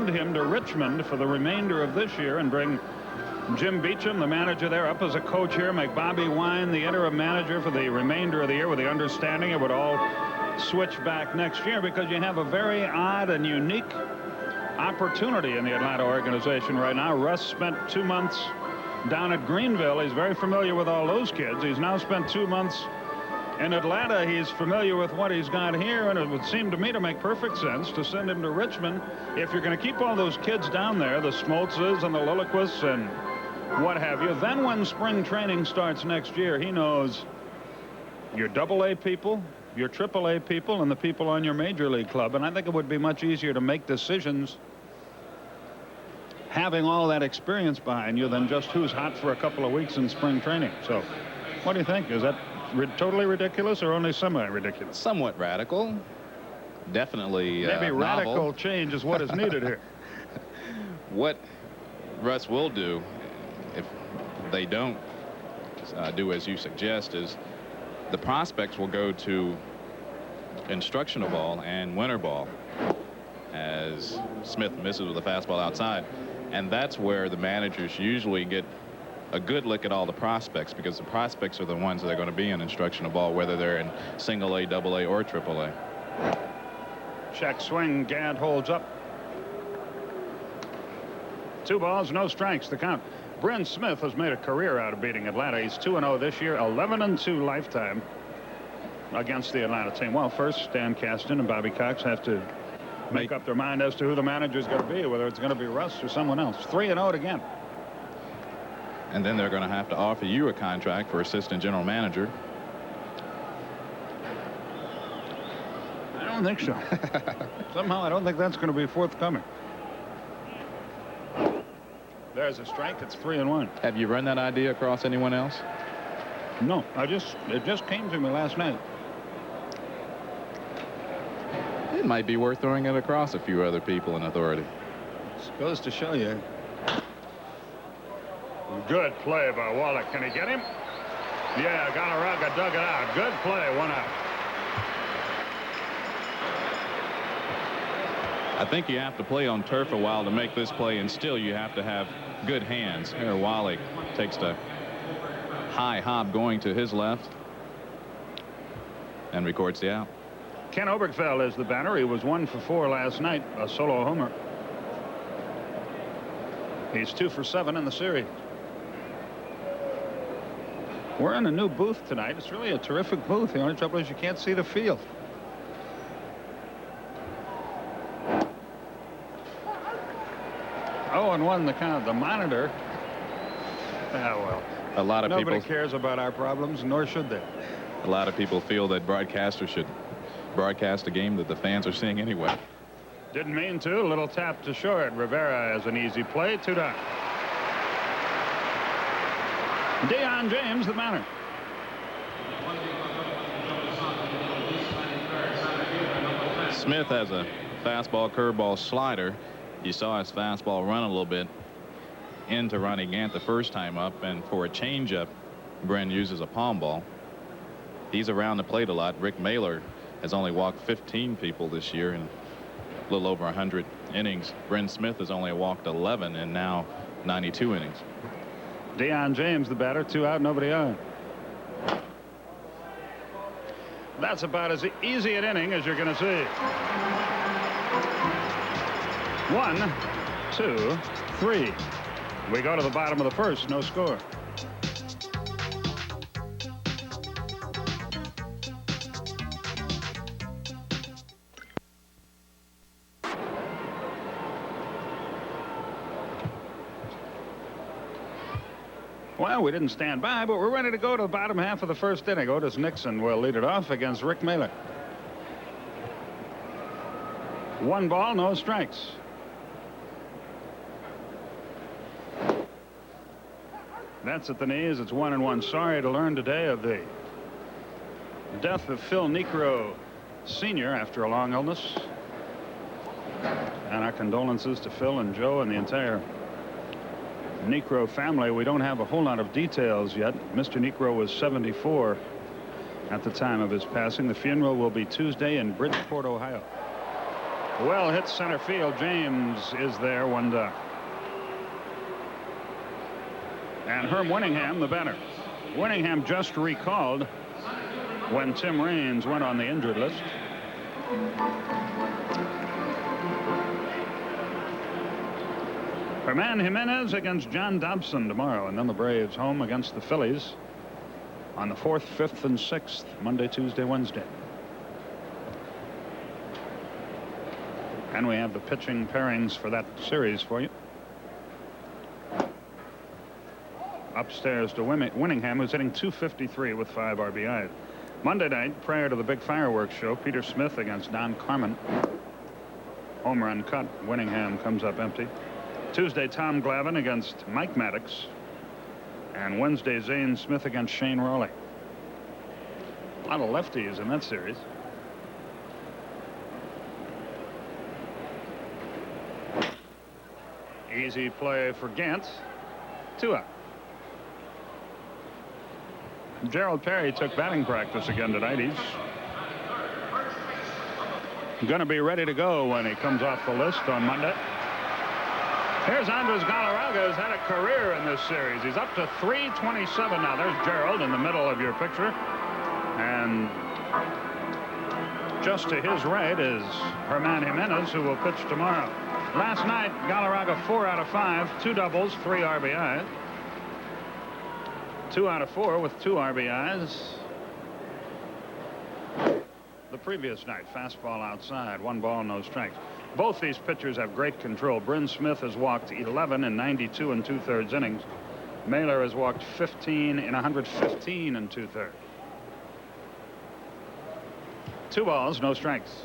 send him to Richmond for the remainder of this year and bring Jim Beecham, the manager there, up as a coach here, make Bobby Wine the interim manager for the remainder of the year, with the understanding it would all switch back next year, because you have a very odd and unique opportunity in the Atlanta organization right now. Russ spent 2 months down at Greenville. He's very familiar with all those kids. He's now spent 2 months in Atlanta. He's familiar with what he's got here, and it would seem to me to make perfect sense to send him to Richmond if you're going to keep all those kids down there, the Smoltzes and the Lilliquists and what have you. Then when spring training starts next year, he knows your AA people, your AAA people, and the people on your major league club. And I think it would be much easier to make decisions having all that experience behind you than just who's hot for a couple of weeks in spring training. So what do you think? Is that totally ridiculous or only semi-ridiculous? Somewhat radical. Definitely maybe radical novel. Change is what is needed here. What Russ will do, if they don't do as you suggest, is the prospects will go to instructional ball and winter ball as Smith misses with a fastball outside. And that's where the managers usually get a good look at all the prospects, because the prospects are the ones that are going to be in instructional ball, whether they're in single A, double A, or triple A. Check swing. Gadd holds up. 2 balls, no strikes, the count. Bryn Smith has made a career out of beating Atlanta. He's 2-0 this year, 11-2 lifetime against the Atlanta team. Well, first, Stan Kasten and Bobby Cox have to make up their mind as to who the manager is going to be, whether it's going to be Russ or someone else. 3-0 again. And then they're going to have to offer you a contract for assistant general manager. I don't think so. Somehow I don't think that's going to be forthcoming. There's a strike. It's 3-1. Have you run that idea across anyone else? No, it just came to me last night. It might be worth throwing it across a few other people in authority. This goes to show you. Good play by Wallach. Can he get him? Yeah, Galarraga dug it out. Good play. 1 out. I think you have to play on turf a while to make this play, and still you have to have good hands. Here, Wallach takes the high hop going to his left and records the out. Ken Obergfell is the batter. He was 1 for 4 last night, a solo homer. He's 2 for 7 in the series. We're in a new booth tonight. It's really a terrific booth. The only trouble is you can't see the field. Oh, and 1 the count. The monitor. Well, a lot of nobody people cares about our problems, nor should they. A lot of people feel that broadcasters should broadcast a game that the fans are seeing anyway. Didn't mean to. A little tap to short. Rivera has an easy play. 2 down. Deion James, the batter. Smith has a fastball, curveball, slider. You saw his fastball run a little bit into Ronnie Gant the first time up, and for a changeup, Bryn uses a palm ball. He's around the plate a lot. Rick Mailer has only walked 15 people this year in a little over 100 innings. Bryn Smith has only walked 11 in now 92 innings. Deion James, the batter. 2 out, nobody on. That's about as easy an inning as you're going to see. 1, 2, 3. We go to the bottom of the first. No score. Well, we didn't stand by, but we're ready to go to the bottom half of the first inning. Otis Nixon will lead it off against Rick Mailer. 1 ball, no strikes. That's at the knees. It's 1-1. Sorry to learn today of the death of Phil Niekro Sr. after a long illness. And our condolences to Phil and Joe and the entire Niekro family. We don't have a whole lot of details yet. Mr. Niekro was 74 at the time of his passing. The funeral will be Tuesday in Bridgeport, Ohio. Well hit center field. James is there, one down. And Herm Winningham, the batter. Winningham just recalled when Tim Raines went on the injured list. Herman Jimenez against John Dobson tomorrow, and then the Braves home against the Phillies on the 4th, 5th, and 6th, Monday, Tuesday, Wednesday. And we have the pitching pairings for that series for you. Upstairs to Winningham, who's hitting .253 with 5 RBIs. Monday night, prior to the big fireworks show, Peter Smith against Don Carmen. Home run cut. Winningham comes up empty. Tuesday, Tom Glavine against Mike Maddox. And Wednesday, Zane Smith against Shane Rawley. A lot of lefties in that series. Easy play for Gantz. 2 out. Gerald Perry took batting practice again tonight. He's going to be ready to go when he comes off the list on Monday. Here's Andres Galarraga, who's had a career in this series. He's up to 327 now. There's Gerald in the middle of your picture. And just to his right is Herman Jimenez, who will pitch tomorrow. Last night, Galarraga 4 out of 5, 2 doubles, 3 RBIs. 2 out of 4 with 2 RBIs. The previous night, fastball outside, 1 ball, no strikes. Both these pitchers have great control. Bryn Smith has walked 11 in 92 and 2/3 innings. Mailer has walked 15 in 115 and 2/3. 2 balls, no strikes.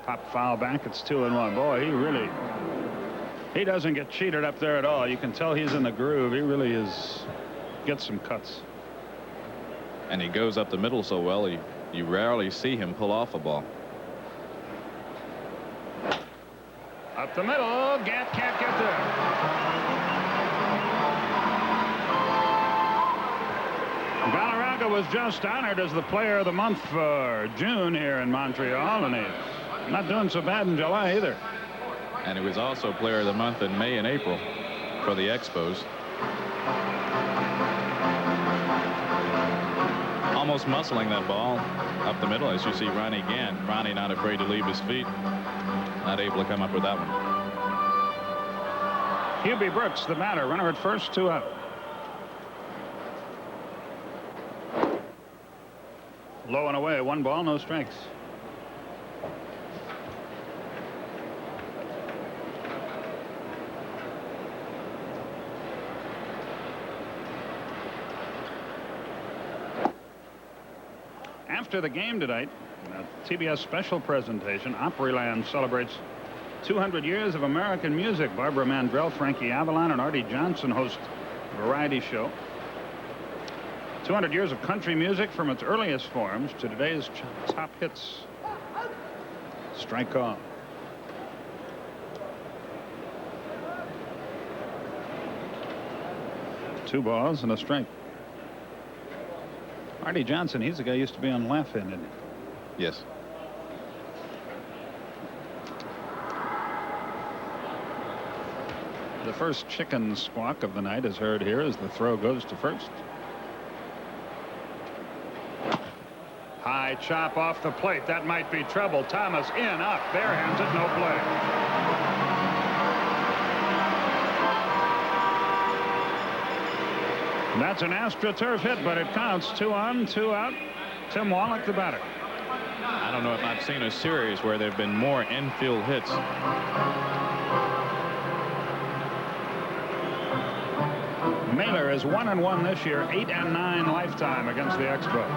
Pop foul back. It's 2-1. Boy, he doesn't get cheated up there at all. You can tell he's in the groove. He really gets some cuts. And he goes up the middle so well, you rarely see him pull off a ball. Up the middle. Gant can't get there. Galarraga was just honored as the player of the month for June here in Montreal, and he's not doing so bad in July either. And he was also player of the month in May and April for the Expos. Almost muscling that ball up the middle, as you see Ronnie Gant. Ronnie not afraid to leave his feet. Not able to come up with that one. Hubie Brooks, the batter, runner at first, 2 out. Low and away, 1 ball, no strikes. After the game tonight, a TBS special presentation, Opryland celebrates 200 years of American music. Barbara Mandrell, Frankie Avalon, and Artie Johnson host a variety show. 200 years of country music from its earliest forms to today's top hits. Strike call. Two balls and a strike. Artie Johnson, he's the guy who used to be on Laugh-In, isn't he? Yes. The first chicken squawk of the night is heard here as the throw goes to first. High chop off the plate. That might be trouble. Thomas in, up, barehands it, no play. That's an AstroTurf hit, but it counts. 2 on, 2 out. Tim Wallach, the batter. I don't know if I've seen a series where there have been more infield hits. Mailer is 1-1 this year, 8-9 lifetime against the Expos.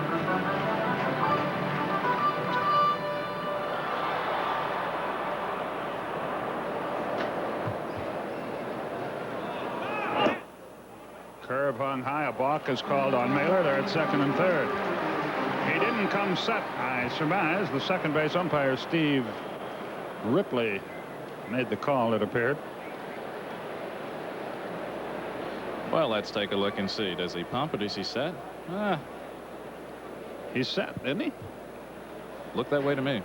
Curve hung high. A balk is called on Mailer. They're at second and third. He didn't come set, I surmise. The second base umpire, Steve Ripley, made the call, it appeared. Well, let's take a look and see. Does he pump or does he set? He's set, isn't he? Look that way to me.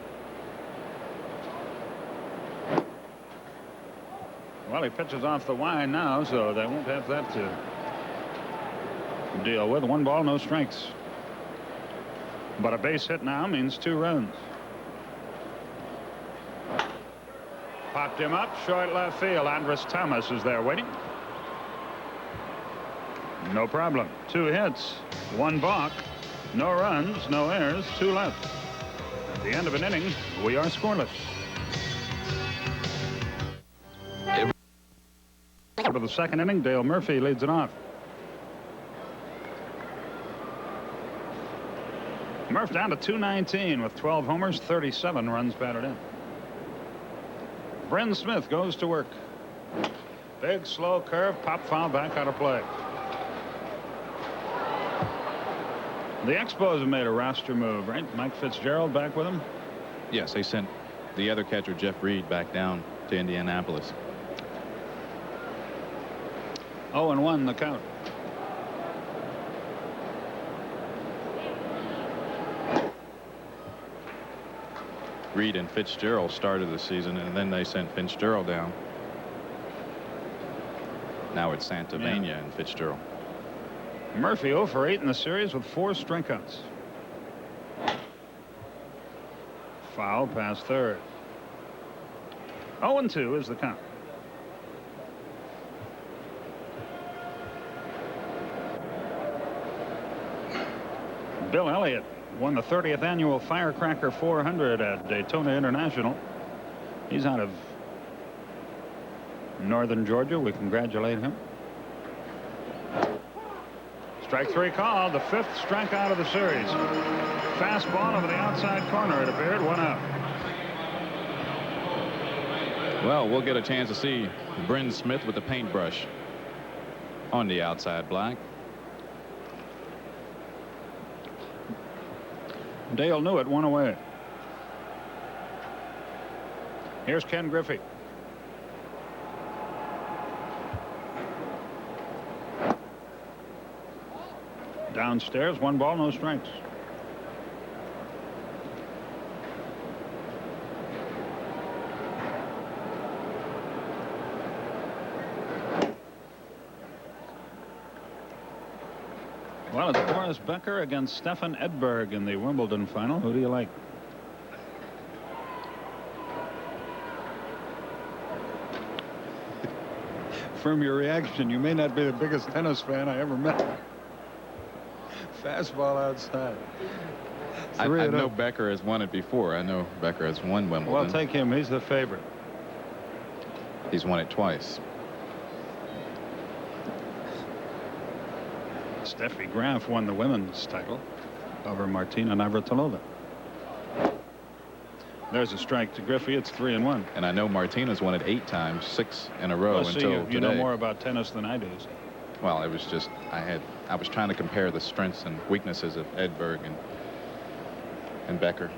Well, he pitches off the line now, so they won't have that to deal with. 1 ball, no strikes. But a base hit now means 2 runs. Popped him up short left field. Andres Thomas is there waiting. No problem. 2 hits, 1 balk, no runs, no errors, 2 left. At the end of an inning, we are scoreless. Over the 2nd inning, Dale Murphy leads it off. Murph down to 219 with 12 homers, 37 runs batted in. Bryn Smith goes to work. Big slow curve, pop foul, back out of play. The Expos have made a roster move, right? Mike Fitzgerald back with him. Yes, they sent the other catcher, Jeff Reed, back down to Indianapolis. 0-1 the count. Reed and Fitzgerald started the season, and then they sent Fitzgerald down. Now it's Santavania and Fitzgerald. Murphy 0 for 8 in the series with 4 strikeouts. Foul past third. 0-2 is the count. Bill Elliott won the 30th annual Firecracker 400 at Daytona International. He's out of northern Georgia. We congratulate him. Strike 3 called. The 5th strikeout of the series. Fastball over the outside corner. It appeared. 1 out. Well, we'll get a chance to see Bryn Smith with the paintbrush on the outside black. Dale knew it, 1 away. Here's Ken Griffey. Downstairs, 1 ball, no strikes. Well, it's Boris Becker against Stefan Edberg in the Wimbledon final. Who do you like? From your reaction, you may not be the biggest tennis fan I ever met. Fastball outside. I know Becker has won it before. I know Becker has won Wimbledon. Well, take him. He's the favorite. He's won it twice. Steffi Graf won the women's title over Martina Navratilova. There's a strike to Griffey. It's 3-1. And I know Martina's won it 8 times, 6 in a row Well, until you today. know more about tennis than I do. So. Well, it was just I was trying to compare the strengths and weaknesses of Edberg and Becker.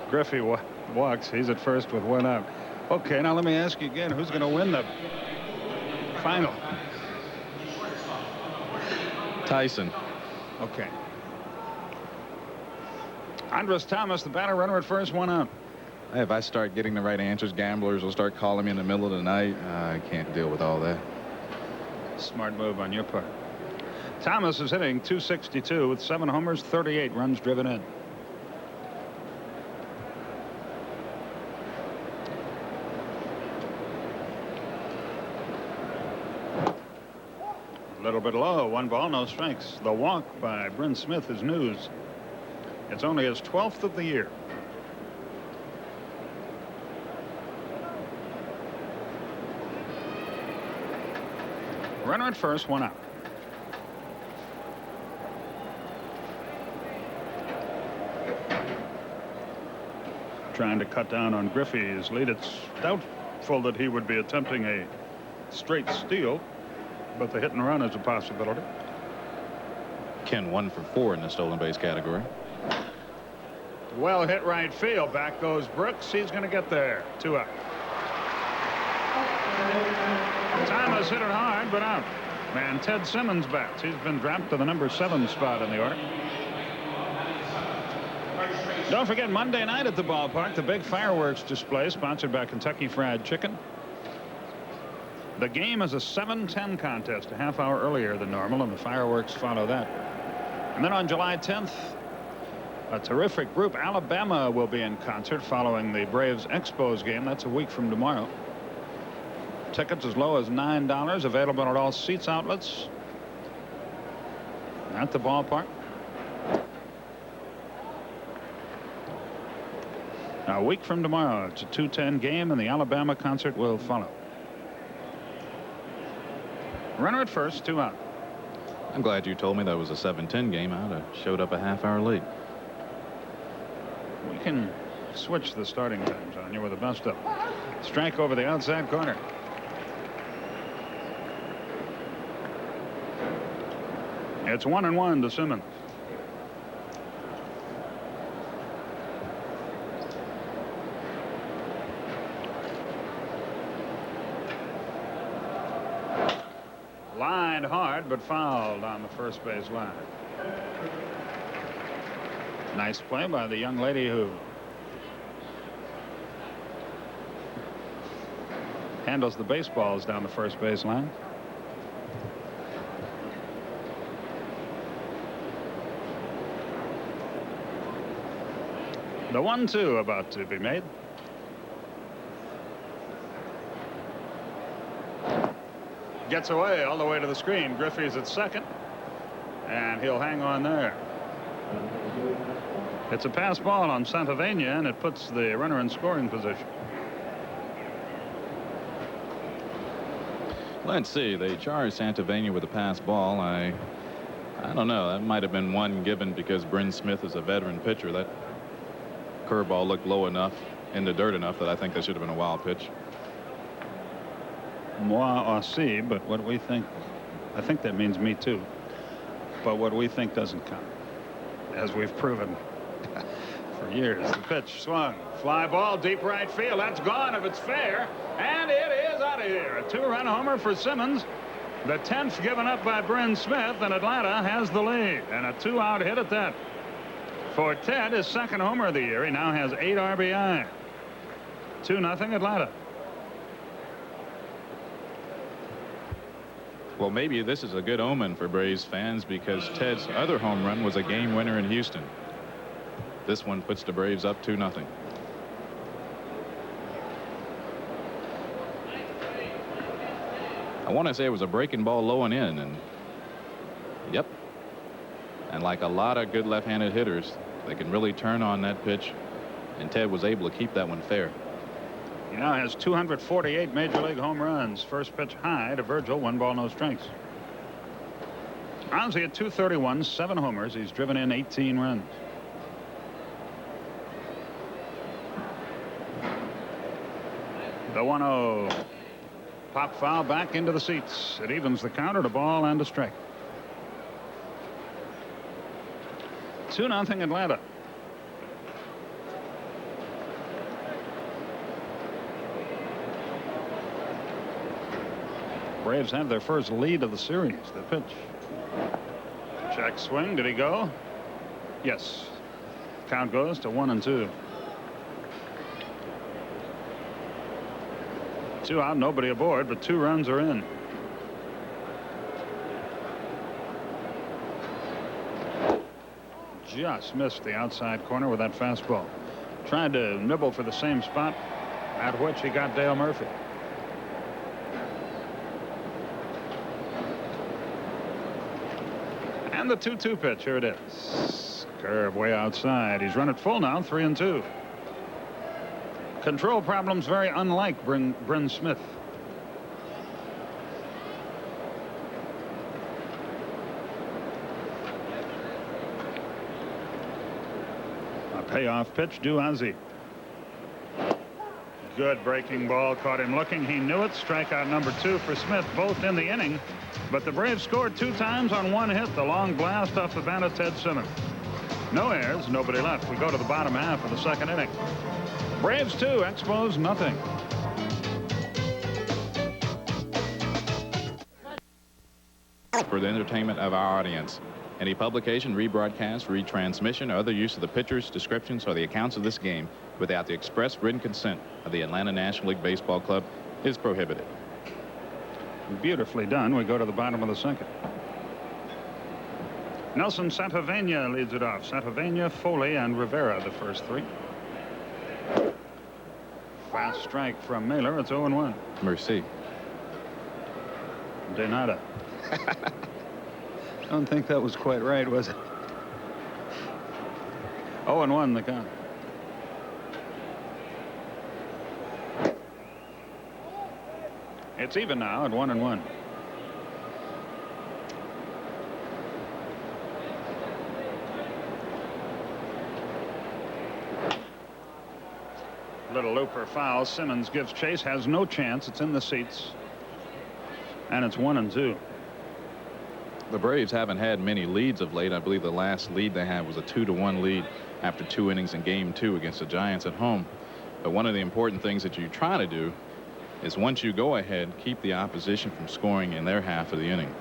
Griffey walks. He's at first with 1 out. Okay, now let me ask you again. Who's going to win the final? Tyson. Okay. Andres Thomas, the batter, runner at first, 1 out. If I start getting the right answers, gamblers will start calling me in the middle of the night. I can't deal with all that. Smart move on your part. Thomas is hitting .262 with 7 homers, 38 runs driven in. A little bit low. 1 ball, no strikes. The walk by Bryn Smith is news. It's only his 12th of the year. Runner at first, 1 out. Trying to cut down on Griffey's lead. It's doubtful that he would be attempting a straight steal, but the hit and run is a possibility. Ken 1 for 4 in the stolen base category. Well hit right field. Back goes Brooks. He's going to get there. 2 out. Thomas hit it hard, but out. And Ted Simmons bats. He's been dropped to the number 7 spot in the order. Don't forget, Monday night at the ballpark, the big fireworks display sponsored by Kentucky Fried Chicken. The game is a 7:10 contest, a half hour earlier than normal, and the fireworks follow that. And then on July 10th, a terrific group, Alabama, will be in concert following the Braves Expos game. That's a week from tomorrow. Tickets as low as $9, available at all seats outlets at the ballpark. Now, a week from tomorrow, it's a 2:10 game, and the Alabama concert will follow. Runner at first, 2 out. I'm glad you told me that was a 7:10 game. I'd have showed up a half hour late. We can switch the starting times on you with the best of. Strike over the outside corner. It's 1-1 to Simmons. Lined hard, but fouled on the first base line. Nice play by the young lady who handles the baseballs down the first base line. The 1-2 about to be made. Gets away all the way to the screen. Griffey's at second, and he'll hang on there. It's a pass ball on Santavania, and it puts the runner in scoring position. Let's see. They charged Santavania with a pass ball. I don't know. That might have been one given because Bryn Smith is a veteran pitcher. That curveball looked low enough in the dirt enough that I think that should have been a wild pitch. Moi aussi, but what we think, I think that means me too. But what we think doesn't count, as we've proven for years. The pitch swung. Fly ball, deep right field. That's gone if it's fair. And it is out of here. A 2-run homer for Simmons. The 10th given up by Bryn Smith, and Atlanta has the lead. And a 2-out hit at that. For Ted, his second homer of the year. He now has 8 RBI. 2-0 Atlanta. Well, maybe this is a good omen for Braves fans because Ted's other home run was a game winner in Houston. This one puts the Braves up 2-0. I want to say it was a breaking ball low and in, and yep. And like a lot of good left-handed hitters, they can really turn on that pitch, and Ted was able to keep that one fair. He now has 248 major league home runs. First pitch high to Virgil. 1 ball, no strikes. Ozzie at 231, 7 homers. He's driven in 18 runs. The 1-0. Pop foul back into the seats. It evens the counter to ball and a strike. 2-0 Atlanta. Braves have their first lead of the series. The pitch. Check swing. Did he go? Yes. Count goes to 1-2. 2 out, nobody aboard, but 2 runs are in. Just missed the outside corner with that fastball. Tried to nibble for the same spot at which he got Dale Murphy. And the 2-2 pitch. Here it is. Curve way outside. He's run it full now. 3-2. Control problems very unlike Bryn Smith. A payoff pitch to Ozzie. Good breaking ball. Caught him looking. He knew it. Strikeout number 2 for Smith, both in the inning. But the Braves scored 2 times on 1 hit. The long blast off the bat of Ted Simmons. No errors, nobody left. We go to the bottom half of the second inning. Braves 2, Expos nothing. for the entertainment of our audience. Any publication, rebroadcast, retransmission, or other use of the pictures, descriptions, or the accounts of this game without the express written consent of the Atlanta National League Baseball Club is prohibited. Beautifully done. We go to the bottom of the second. Nelson Santavena leads it off. Santavena, Foley, and Rivera, the first three. Fast strike from Mailer. It's 0-1. Merci. De nada. I don't think that was quite right, was it? 0-1 the count. It's even now at 1-1. Little looper foul. Simmons gives chase, has no chance. It's in the seats. And it's 1-2. The Braves haven't had many leads of late. I believe the last lead they had was a 2-1 lead after 2 innings in Game 2 against the Giants at home. But one of the important things that you try to do is once you go ahead, keep the opposition from scoring in their half of the inning.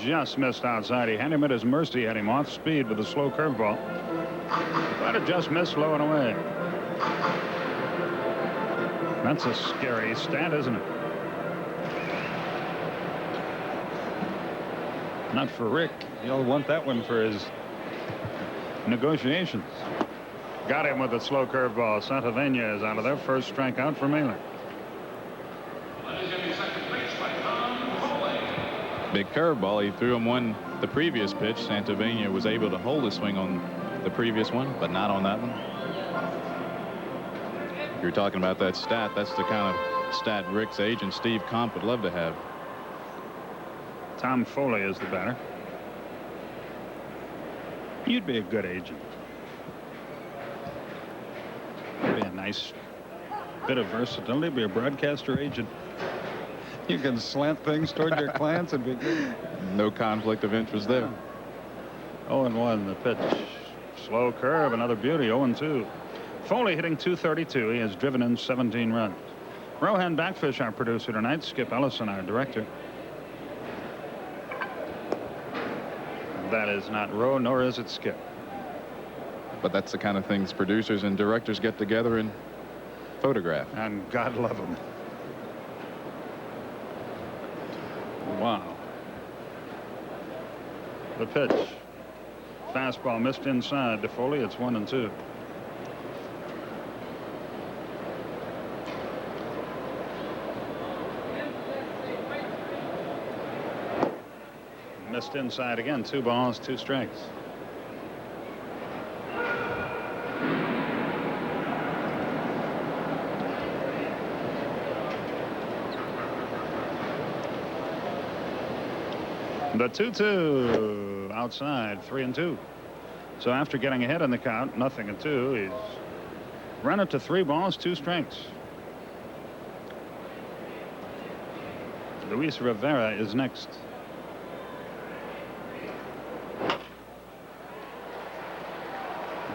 Just missed outside. He had him at his mercy, had him off speed with a slow curveball. But it just missed low and away. That's a scary stat, isn't it? Not for Rick. He'll want that one for his negotiations. Got him with a slow curveball. Santavena is out of there. First strikeout for Mailer. Big curveball. He threw him one the previous pitch. Santavena was able to hold his swing on the previous one, but not on that one. You're talking about that stat. That's the kind of stat Rick's agent Steve Comp would love to have. Tom Foley is the batter. You'd be a good agent. Be a nice bit of versatility. Be a broadcaster agent. You can slant things toward your clients and be good. No conflict of interest there. 0-1 the pitch. Slow curve. Another beauty. 0-2. Foley hitting .232. He has driven in 17 runs. Rohan Backfish, our producer tonight. Skip Ellison, our director. That is not Roe, nor is it Skip. But that's the kind of things producers and directors get together and photograph. And God love them. Wow. The pitch. Fastball missed inside to Foley. It's 1-2. Missed inside again. 2 balls, 2 strikes. The 2-2 outside, 3-2. So after getting ahead in the count, 0-2, he's run it to 3 balls, 2 strikes. Luis Rivera is next.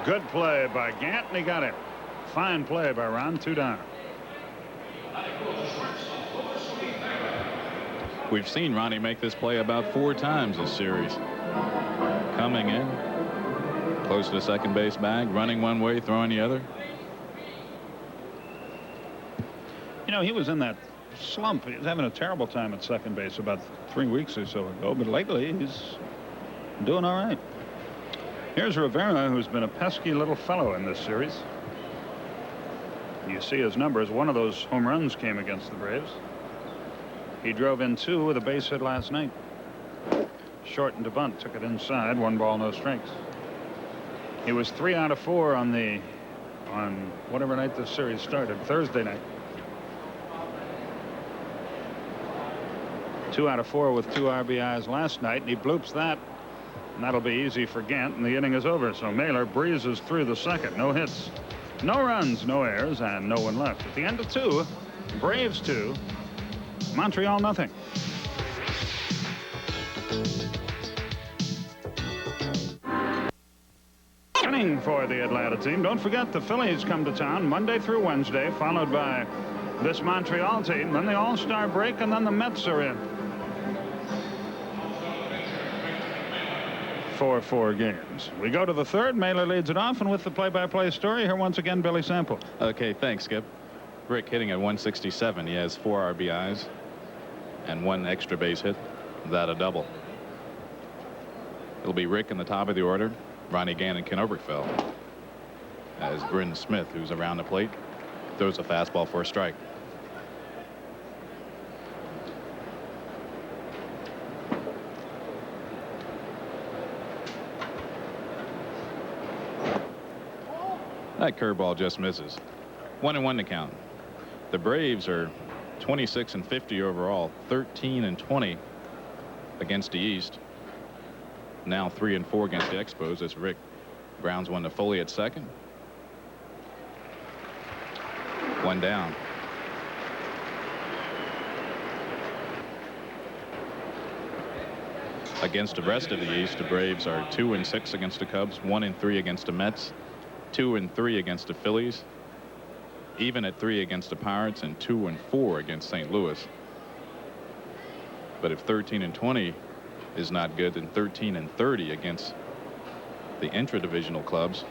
Good play by Gant, and he got him. Fine play by Ron. 2 down. We've seen Ronnie make this play about 4 times this series. Coming in close to the second base bag, running one way, throwing the other. You know, he was in that slump. He was having a terrible time at second base about 3 weeks or so ago, but lately he's doing all right. Here's Rivera, who's been a pesky little fellow in this series. You see his numbers. One of those home runs came against the Braves. He drove in 2 with a base hit last night. Shortened to bunt, took it inside. 1 ball, no strikes. He was 3 out of 4 on whatever night this series started, Thursday night. 2 out of 4 with 2 RBIs last night, and he bloops that. And that'll be easy for Gant, and the inning is over. So Mailer breezes through the second. No hits, no runs, no errors, and no one left. At the end of 2, Braves 2, Montreal nothing. Inning for the Atlanta team. Don't forget the Phillies come to town Monday through Wednesday, followed by this Montreal team. Then the All-Star break, and then the Mets are in for 4 games. We go to the third. Mailer leads it off, and with the play-by-play story, here once again, Billy Sample. Okay, thanks, Skip. Rick hitting at 167. He has 4 RBIs and 1 extra base hit. That a double. It'll be Rick in the top of the order. Ronnie Gann and Ken Oberkfell. As Bryn Smith, who's around the plate, throws a fastball for a strike. That curveball just misses. 1-1 to count. The Braves are 26-50 overall, 13-20 against the East. Now 3-4 against the Expos as Rick grounds one to Foley at second. 1 down. Against the rest of the East, the Braves are 2-6 against the Cubs, 1-3 against the Mets, 2-3 against the Phillies, even at 3 against the Pirates, and 2-4 against St. Louis. But if 13-20 is not good, then 13-30 against the intra-divisional clubs,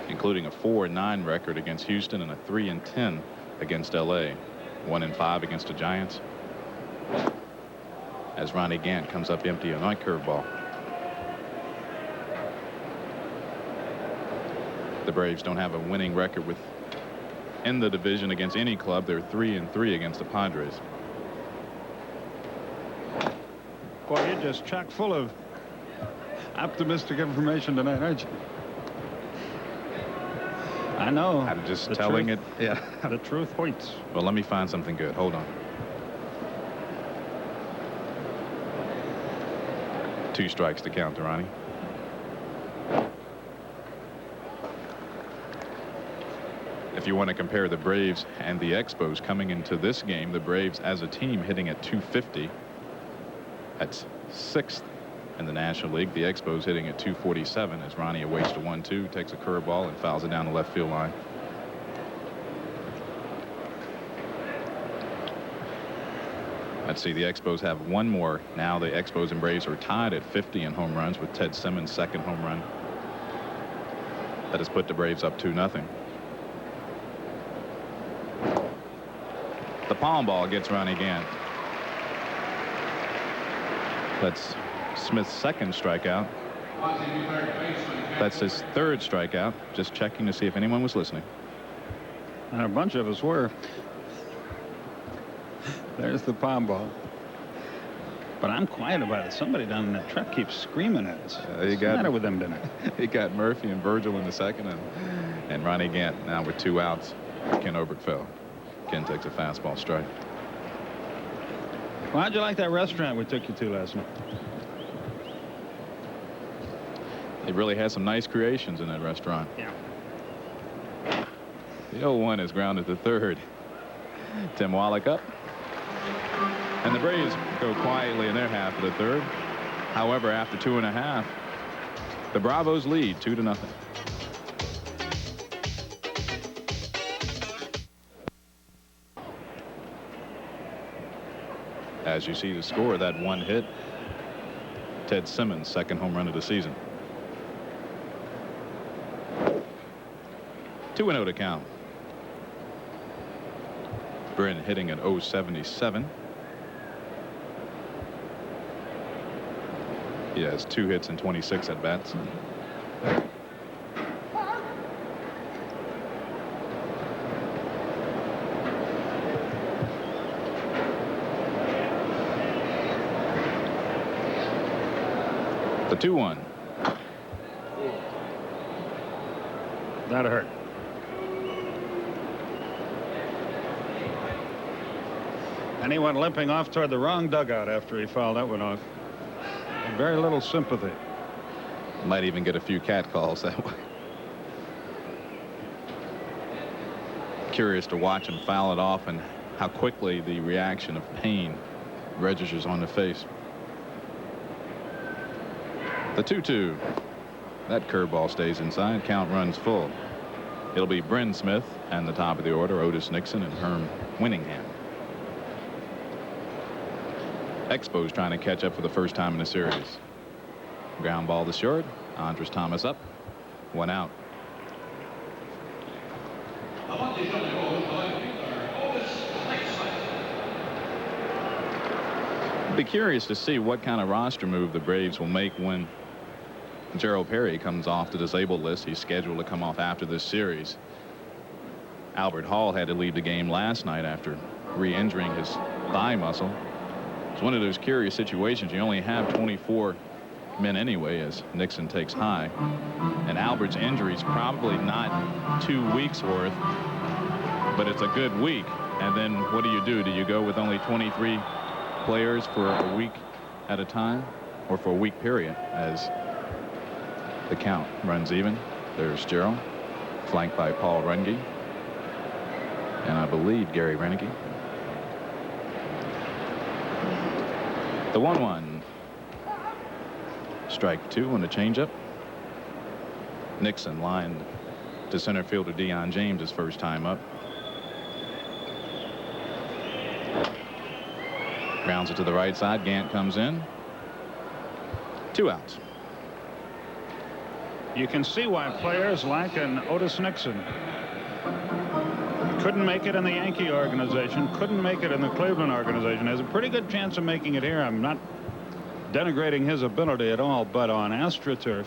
including a 4-9 record against Houston and a 3-10 against LA, 1-5 against the Giants. As Ronnie Gant comes up empty on that curveball. The Braves don't have a winning record in the division against any club. They're 3-3 against the Padres. Boy, you're just chock full of optimistic information tonight, aren't you? I know. I'm just telling it. Yeah. The truth hurts. Well, let me find something good. Hold on. 2 strikes to count to Ronnie. If you want to compare the Braves and the Expos coming into this game, the Braves as a team hitting at 250. That's 6th in the National League. The Expos hitting at 247 as Ronnie awaits the 1-2, takes a curveball and fouls it down the left field line. Let's see, the Expos have 1 more. Now the Expos and Braves are tied at 50 in home runs with Ted Simmons' 2nd home run. That has put the Braves up 2-0. The palm ball gets Ronnie Gant. That's Smith's 2nd strikeout. That's his 3rd strikeout. Just checking to see if anyone was listening. And a bunch of us were. There's the palm ball. But I'm quiet about it. Somebody down in that truck keeps screaming at us. What's the matter with them tonight? He got Murphy and Virgil in the 2nd, and Ronnie Gant now with 2 outs. Ken Oberkfell. Ken takes a fastball strike. Well, how'd you like that restaurant we took you to last night? They really had some nice creations in that restaurant. Yeah. The 0-1 is grounded to 3rd. Tim Wallach up. And the Braves go quietly in their half of the 3rd. However, after 2.5, the Bravos lead 2-0. As you see the score, that 1 hit, Ted Simmons' 2nd home run of the season. 2-0 to count. Bryn hitting at 077. He has 2 hits and 26 at bats. The 2-1. That hurt. And he went limping off toward the wrong dugout after he fouled that one off. And very little sympathy. Might even get a few cat calls that way. Curious to watch him foul it off and how quickly the reaction of pain registers on the face. The 2-2. That curveball stays inside. Count runs full. It'll be Bryn Smith and the top of the order, Otis Nixon and Herm Winningham. Expos trying to catch up for the first time in the series. Ground ball to short. Andres Thomas up. 1 out. Be curious to see what kind of roster move the Braves will make when Gerald Perry comes off the disabled list. He's scheduled to come off after this series. Albert Hall had to leave the game last night after re-injuring his thigh muscle. It's one of those curious situations. You only have 24 men anyway, as Nixon takes high, and Albert's injury is probably not 2 weeks worth, but it's a good week. And then what do? Do you go with only 23 players for a week at a time, or for a week period, as the count runs even? There's Gerald, flanked by Paul Runge, and I believe Gary Renicky. The 1-1. Strike 2 on the changeup. Nixon lined to center fielder Deion James his first time up. Grounds it to the right side. Gant comes in. 2 outs. You can see why players like an Otis Nixon couldn't make it in the Yankee organization, couldn't make it in the Cleveland organization. Has a pretty good chance of making it here. I'm not denigrating his ability at all, but on AstroTurf,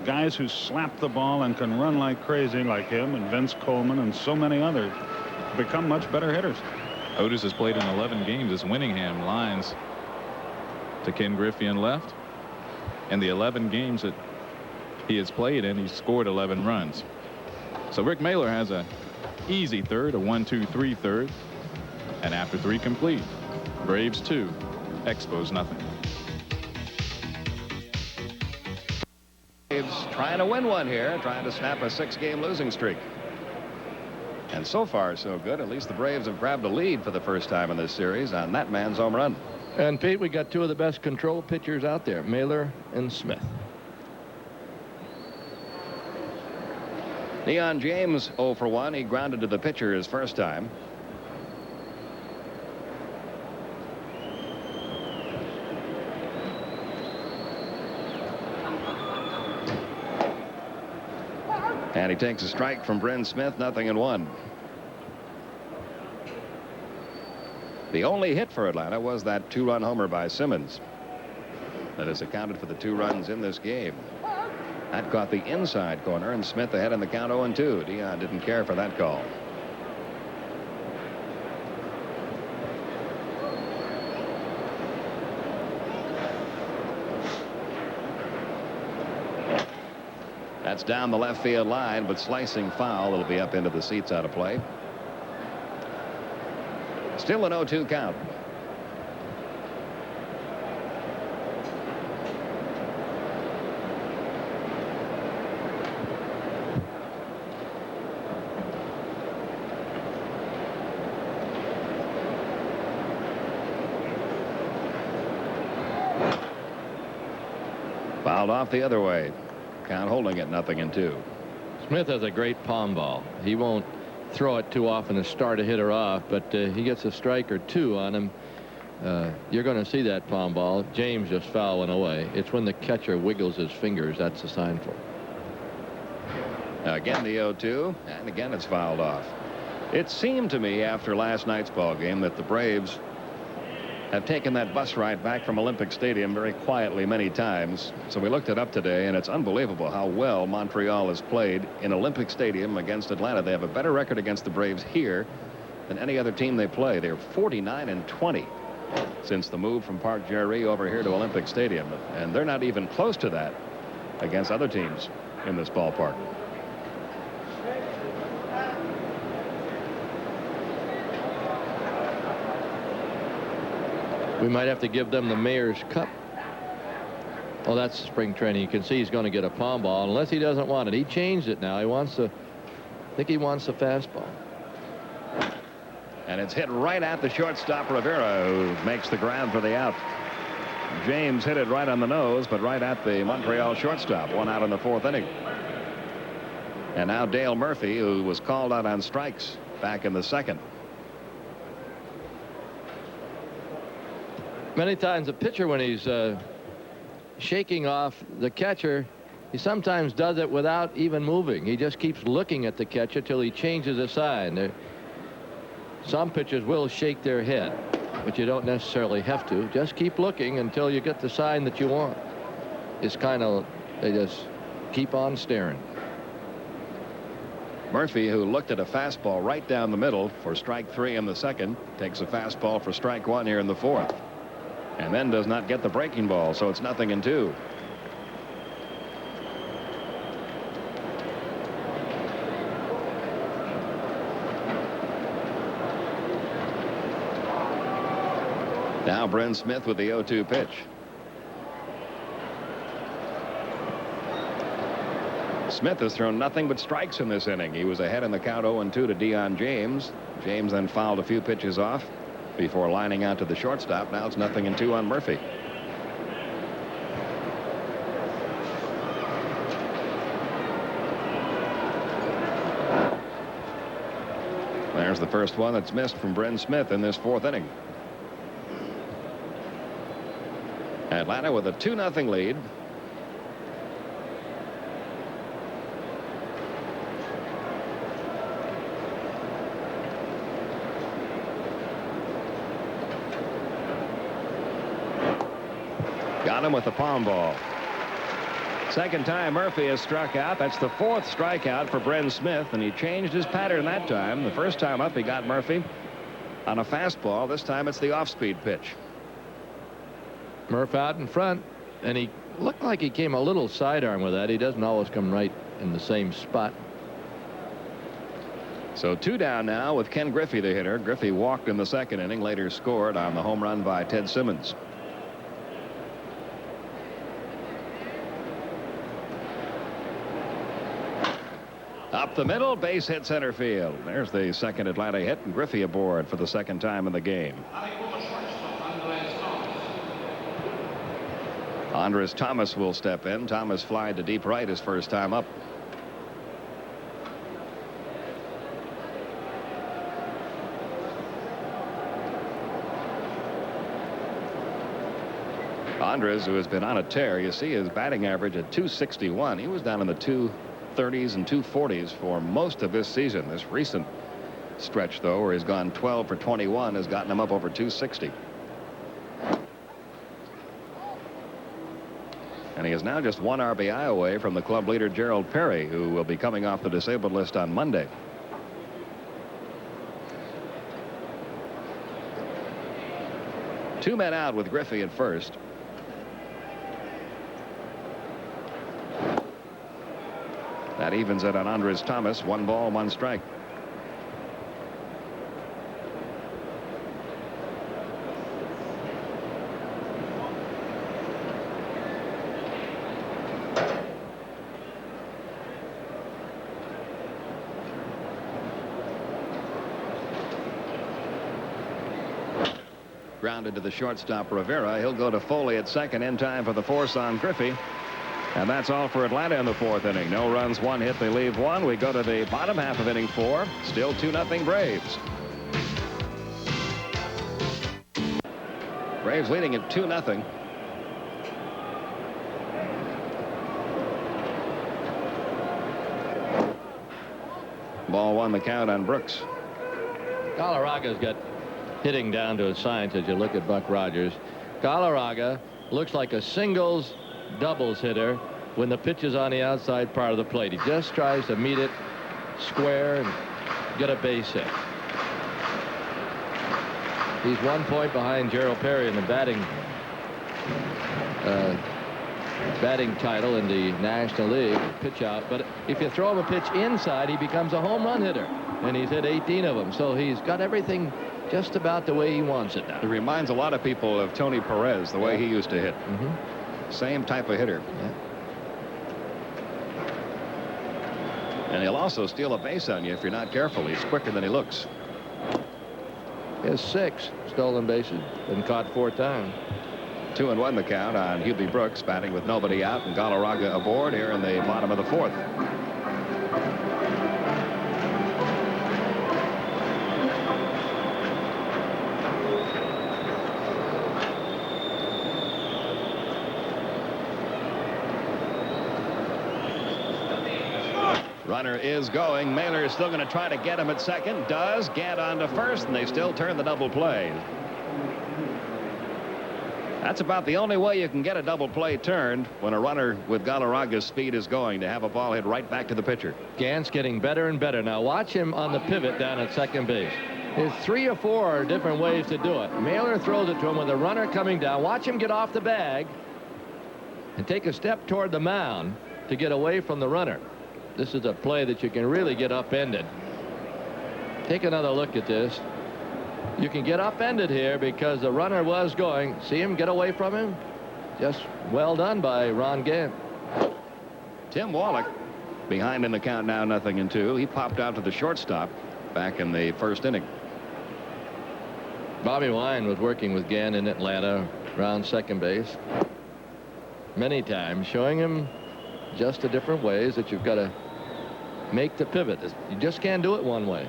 guys who slap the ball and can run like crazy, like him and Vince Coleman and so many others, become much better hitters. Otis has played in 11 games as Winningham lines to Ken Griffey in left. In the 11 games that he has played in, he's scored 11 runs. So Rick Mahler has a easy third, a 1-2-3 third, and after 3 complete, Braves 2, Expos nothing. Braves trying to win one here, trying to snap a 6-game losing streak. And so far so good. At least the Braves have grabbed a lead for the first time in this series on that man's home run. And Pete, we got 2 of the best control pitchers out there, Mahler and Smith. Deion James 0 for 1. He grounded to the pitcher his first time. And he takes a strike from Bryn Smith, 0-1. The only hit for Atlanta was that 2-run homer by Simmons. That has accounted for the 2 runs in this game. That caught the inside corner, and Smith ahead in the count 0-2. Deion didn't care for that call. That's down the left field line, but slicing foul. It'll be up into the seats out of play. Still an 0-2 count. Fouled off the other way. Count holding it 0-2. Smith has a great palm ball. He won't throw it too often to start a hitter off, but he gets a strike or 2 on him. You're going to see that palm ball. James just fouling away. It's when the catcher wiggles his fingers that's a sign for it. Now again the 0-2, and again it's fouled off. It seemed to me after last night's ball game that the Braves have taken that bus ride back from Olympic Stadium very quietly many times. So we looked it up today, and it's unbelievable how well Montreal has played in Olympic Stadium against Atlanta. They have a better record against the Braves here than any other team they play. They're 49-20 since the move from Parc Jerry over here to Olympic Stadium, and they're not even close to that against other teams in this ballpark. We might have to give them the Mayor's Cup. Oh, that's spring training. You can see he's going to get a palm ball unless he doesn't want it. He changed it now. He wants to. I think he wants the fastball. And it's hit right at the shortstop Rivera, who makes the grab for the out. James hit it right on the nose, but right at the Montreal shortstop. 1 out in the 4th inning. And now Dale Murphy, who was called out on strikes back in the second. Many times a pitcher, when he's shaking off the catcher, he sometimes does it without even moving. He just keeps looking at the catcher till he changes a sign. Some pitchers will shake their head, but you don't necessarily have to. Just keep looking until you get the sign that you want. It's kind of, they just keep on staring. Murphy, who looked at a fastball right down the middle for strike 3 in the second, takes a fastball for strike 1 here in the fourth, and then does not get the breaking ball, so it's 0-2. Now Bryn Smith with the 0-2 pitch. Smith has thrown nothing but strikes in this inning. He was ahead in the count 0-2 to Deion James. James then fouled a few pitches off before lining out to the shortstop. Now it's 0-2 on Murphy. There's the first one that's missed from Bryn Smith in this fourth inning. Atlanta with a 2-0 lead. Got him with the palm ball. Second time Murphy has struck out. That's the fourth strikeout for Bryn Smith, and he changed his pattern that time. The first time up, he got Murphy on a fastball. This time it's the off-speed pitch. Murph out in front, and he looked like he came a little sidearm with that. He doesn't always come right in the same spot. So 2 down now with Ken Griffey, the hitter. Griffey walked in the second inning, later scored on the home run by Ted Simmons. Up the middle, base hit center field. There's the second Atlanta hit, and Griffey aboard for the second time in the game. Andres Thomas will step in. Thomas flying to deep right his first time up. Andres, who has been on a tear, you see his batting average at .261. He was down in the 230s and 240s for most of this season. This recent stretch, though, where he's gone 12 for 21, has gotten him up over 260. And he is now just 1 RBI away from the club leader Gerald Perry, who will be coming off the disabled list on Monday. Two men out with Griffey at first. That evens it on Andres Thomas. 1 ball, 1 strike. Grounded to the shortstop Rivera. He'll go to Foley at second in time for the force on Griffey. And that's all for Atlanta in the fourth inning. No runs, 1 hit. They leave 1. We go to the bottom half of inning 4. Still 2-0 Braves. Braves leading at 2-0. Ball 1 the count on Brooks. Galarraga's got hitting down to a science as you look at Buck Rogers. Galarraga looks like a singles doubles hitter when the pitch is on the outside part of the plate. He just tries to meet it square and get a base hit. He's 1 point behind Gerald Perry in the batting title in the National League pitch out. But if you throw him a pitch inside, he becomes a home run hitter, and he's hit 18 of them. So he's got everything just about the way he wants it now. He reminds a lot of people of Tony Perez, the way he used to hit. Same type of hitter. And he'll also steal a base on you if you're not careful. He's quicker than he looks. He has 6 stolen bases and caught 4 times. 2-1 the count on Hubie Brooks, batting with nobody out, and Galarraga aboard here in the bottom of the 4th. Runner is going. Mailer is still going to try to get him at second. Does get onto first, and they still turn the double play. That's about the only way you can get a double play turned when a runner with Galarraga's speed is going, to have a ball hit right back to the pitcher. Gant's getting better and better. Now watch him on the pivot down at second base. There's 3 or 4 different ways to do it. Mailer throws it to him with a runner coming down. Watch him get off the bag and take a step toward the mound to get away from the runner. This is a play that you can really get upended. Take another look at this. You can get upended here because the runner was going. See him get away from him? Just well done by Ron Gant. Tim Wallach behind in the count now, 0-2. He popped out to the shortstop back in the first inning. Bobby Wine was working with Gant in Atlanta around second base many times, showing him just the different ways that you've got to make the pivot. You just can't do it one way.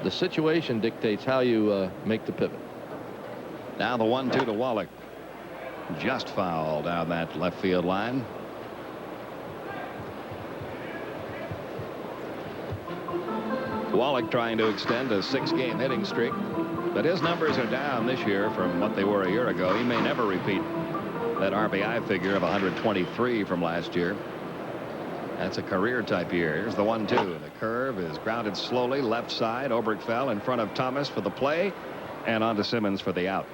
The situation dictates how you make the pivot. Now the 1-2 to Wallach. Just foul down that left field line. Wallach trying to extend a 6-game hitting streak, but his numbers are down this year from what they were a year ago. He may never repeat that RBI figure of 123 from last year. That's a career type year. Here's the 1-2. The curve is grounded slowly left side. Oberkfell in front of Thomas for the play, and on to Simmons for the out.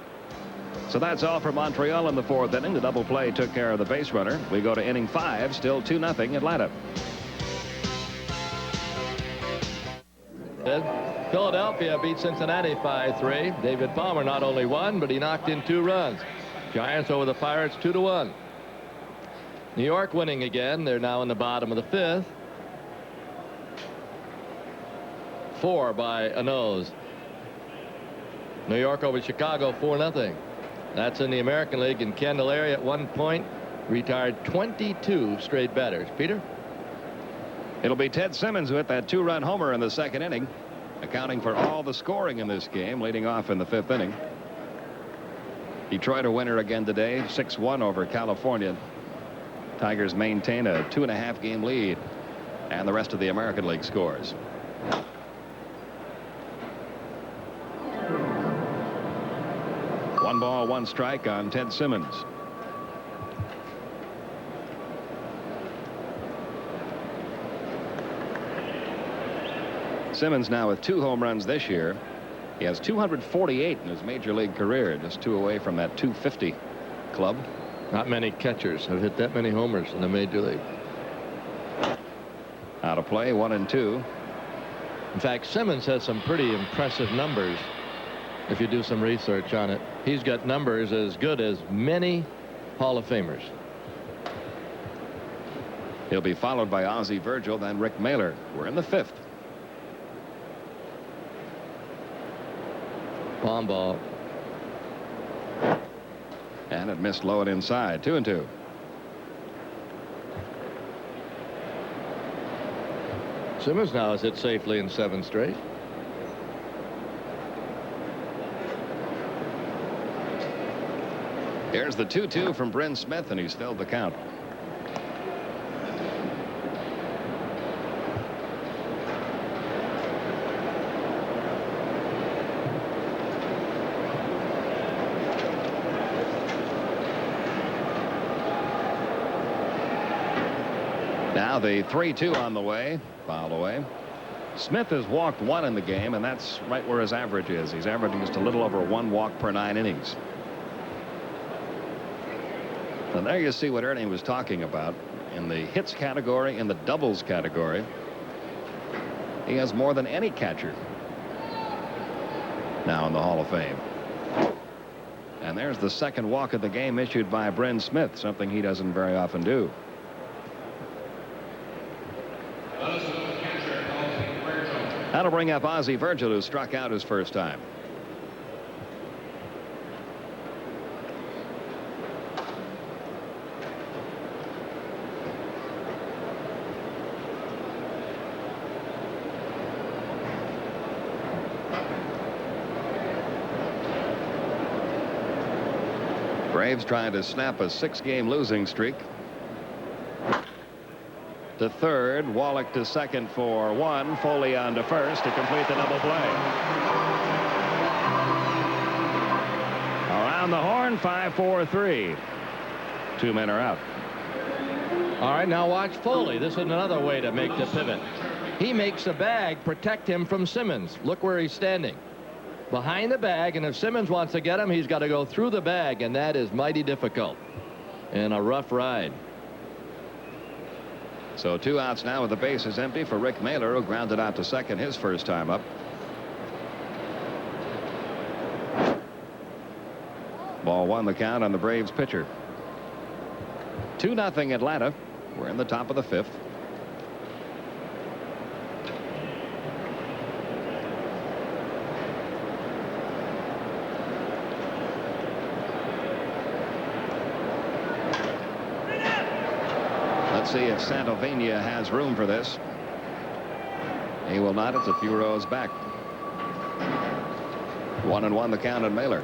So that's all for Montreal in the 4th inning. The double play took care of the base runner. We go to inning 5, still 2-0 Atlanta. Philadelphia beat Cincinnati 5-3. David Palmer not only won, but he knocked in 2 runs. Giants over the Pirates 2-1. New York winning again. They're now in the bottom of the 5th. 4 by a nose. New York over Chicago 4-0. That's in the American League, and Candelaria at one point retired 22 straight batters. Peter? It'll be Ted Simmons who hit that 2-run homer in the 2nd inning, accounting for all the scoring in this game, leading off in the 5th inning. Detroit a winner again today, 6-1 over California. Tigers maintain a 2.5-game lead, and the rest of the American League scores. One ball, one strike on Ted Simmons. Simmons now with 2 home runs this year. He has 248 in his major league career, just 2 away from that 250 club. Not many catchers have hit that many homers in the major league. Out of play, 1-2. In fact, Simmons has some pretty impressive numbers if you do some research on it. He's got numbers as good as many Hall of Famers. He'll be followed by Ozzie Virgil, then Rick Mailer. We're in the 5th. Palm ball. And it missed low and inside. 2-2. Simmons now has hit safely in 7 straight. Here's the 2-2 from Bryn Smith, and he's filled the count. Now the 3-2 on the way. Foul away. Smith has walked 1 in the game, and that's right where his average is. He's averaging just a little over 1 walk per 9 innings. And there you see what Ernie was talking about. In the hits category, in the doubles category, he has more than any catcher now in the Hall of Fame. And there's the 2nd walk of the game issued by Bryn Smith, something he doesn't very often do. That'll bring up Ozzie Virgil, who struck out his first time. Braves trying to snap a 6-game losing streak. to third. Wallach to second for 1. Foley on to first to complete the double play. Around the horn, 5-4-3. 2 men are out. All right, now watch Foley. This is another way to make the pivot. He makes the bag protect him from Simmons. Look where he's standing. Behind the bag, and if Simmons wants to get him, he's got to go through the bag, and that is mighty difficult. And a rough ride. So 2 outs now with the bases empty for Rick Mailer, who grounded out to second his first time up. Ball 1 the count on the Braves pitcher. 2-0 Atlanta. We're in the top of the 5th. Let's see if Santovania has room for this. He will not. It's a few rows back. 1-1 the count on Mailer.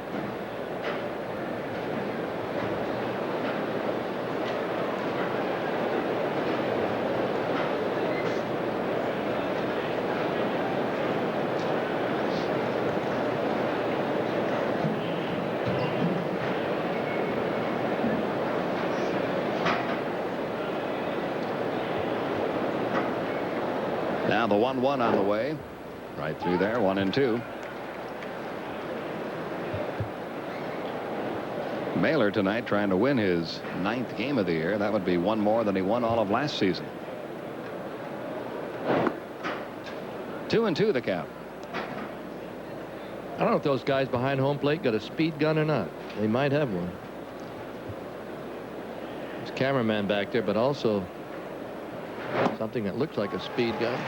Now the 1-1 on the way. Right through there, 1-2. Mailer tonight trying to win his 9th game of the year. That would be 1 more than he won all of last season. 2-2 the count. I don't know if those guys behind home plate got a speed gun or not. They might have one. There's a cameraman back there, but also something that looks like a speed gun.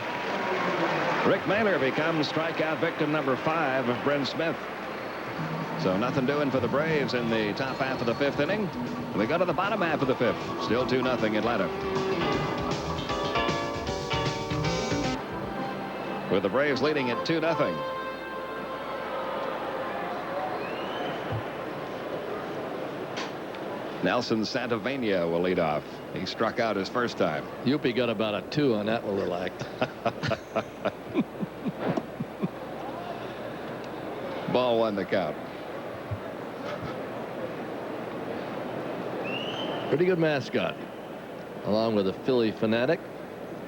Rick Mailer becomes strikeout victim number 5 of Bryn Smith. So nothing doing for the Braves in the top half of the 5th inning. We go to the bottom half of the 5th. Still 2-0 Atlanta. With the Braves leading at 2-0. Nelson Santovania will lead off. He struck out his first time. Youppi got about a 2 on that little act. Ball 1 the count. Pretty good mascot. Along with a Philly fanatic.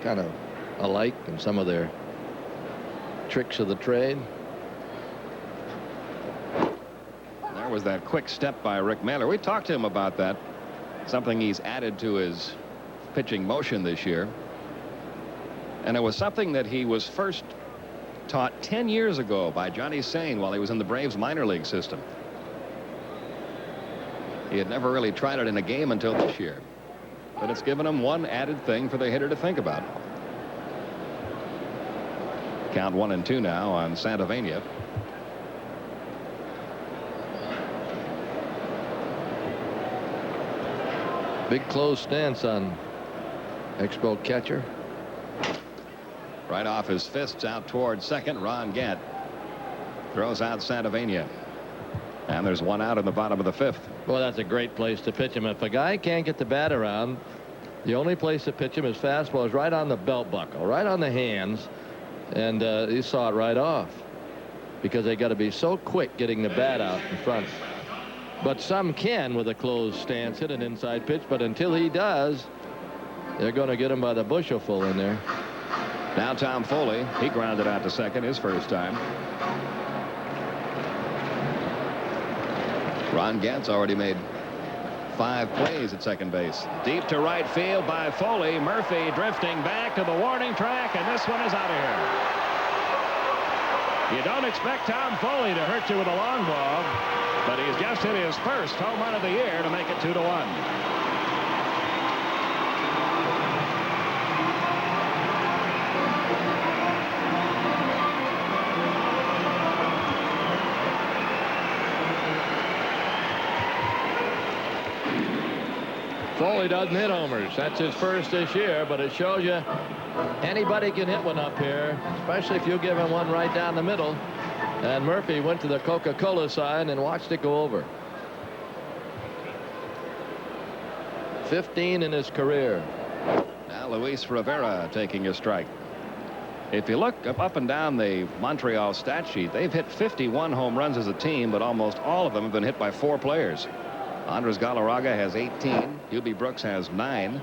Kind of alike in some of their tricks of the trade. There was that quick step by Rick Mailer. We talked to him about that. Something he's added to his pitching motion this year. And it was something that he was first taught 10 years ago by Johnny Sain while he was in the Braves minor league system. He had never really tried it in a game until this year. But it's given him one added thing for the hitter to think about. Count 1-2 now on Santovania. Big close stance on Expo catcher. Right off his fists out toward second. Ron Gant throws out Santovania. And there's 1 out in the bottom of the 5th. Well, that's a great place to pitch him. If a guy can't get the bat around, the only place to pitch him is fastball is right on the belt buckle, right on the hands. And he saw it right off because they got to be so quick getting the bat out in front. But some can with a closed stance hit an inside pitch. But until he does, they're going to get him by the bushelful in there. Now Tom Foley. He grounded out to second his first time. Ron Gant's already made 5 plays at second base. Deep to right field by Foley. Murphy drifting back to the warning track, and this one is out of here. You don't expect Tom Foley to hurt you with a long ball, but he's just hit his first home run of the year to make it 2-1. Foley doesn't hit homers. That's his first this year, but it shows you anybody can hit one up here, especially if you give him one right down the middle. And Murphy went to the Coca-Cola sign and watched it go over. 15 in his career. Now Luis Rivera taking a strike. If you look up and down the Montreal stat sheet, they've hit 51 home runs as a team, but almost all of them have been hit by 4 players. Andres Galarraga has 18. Hubie Brooks has 9.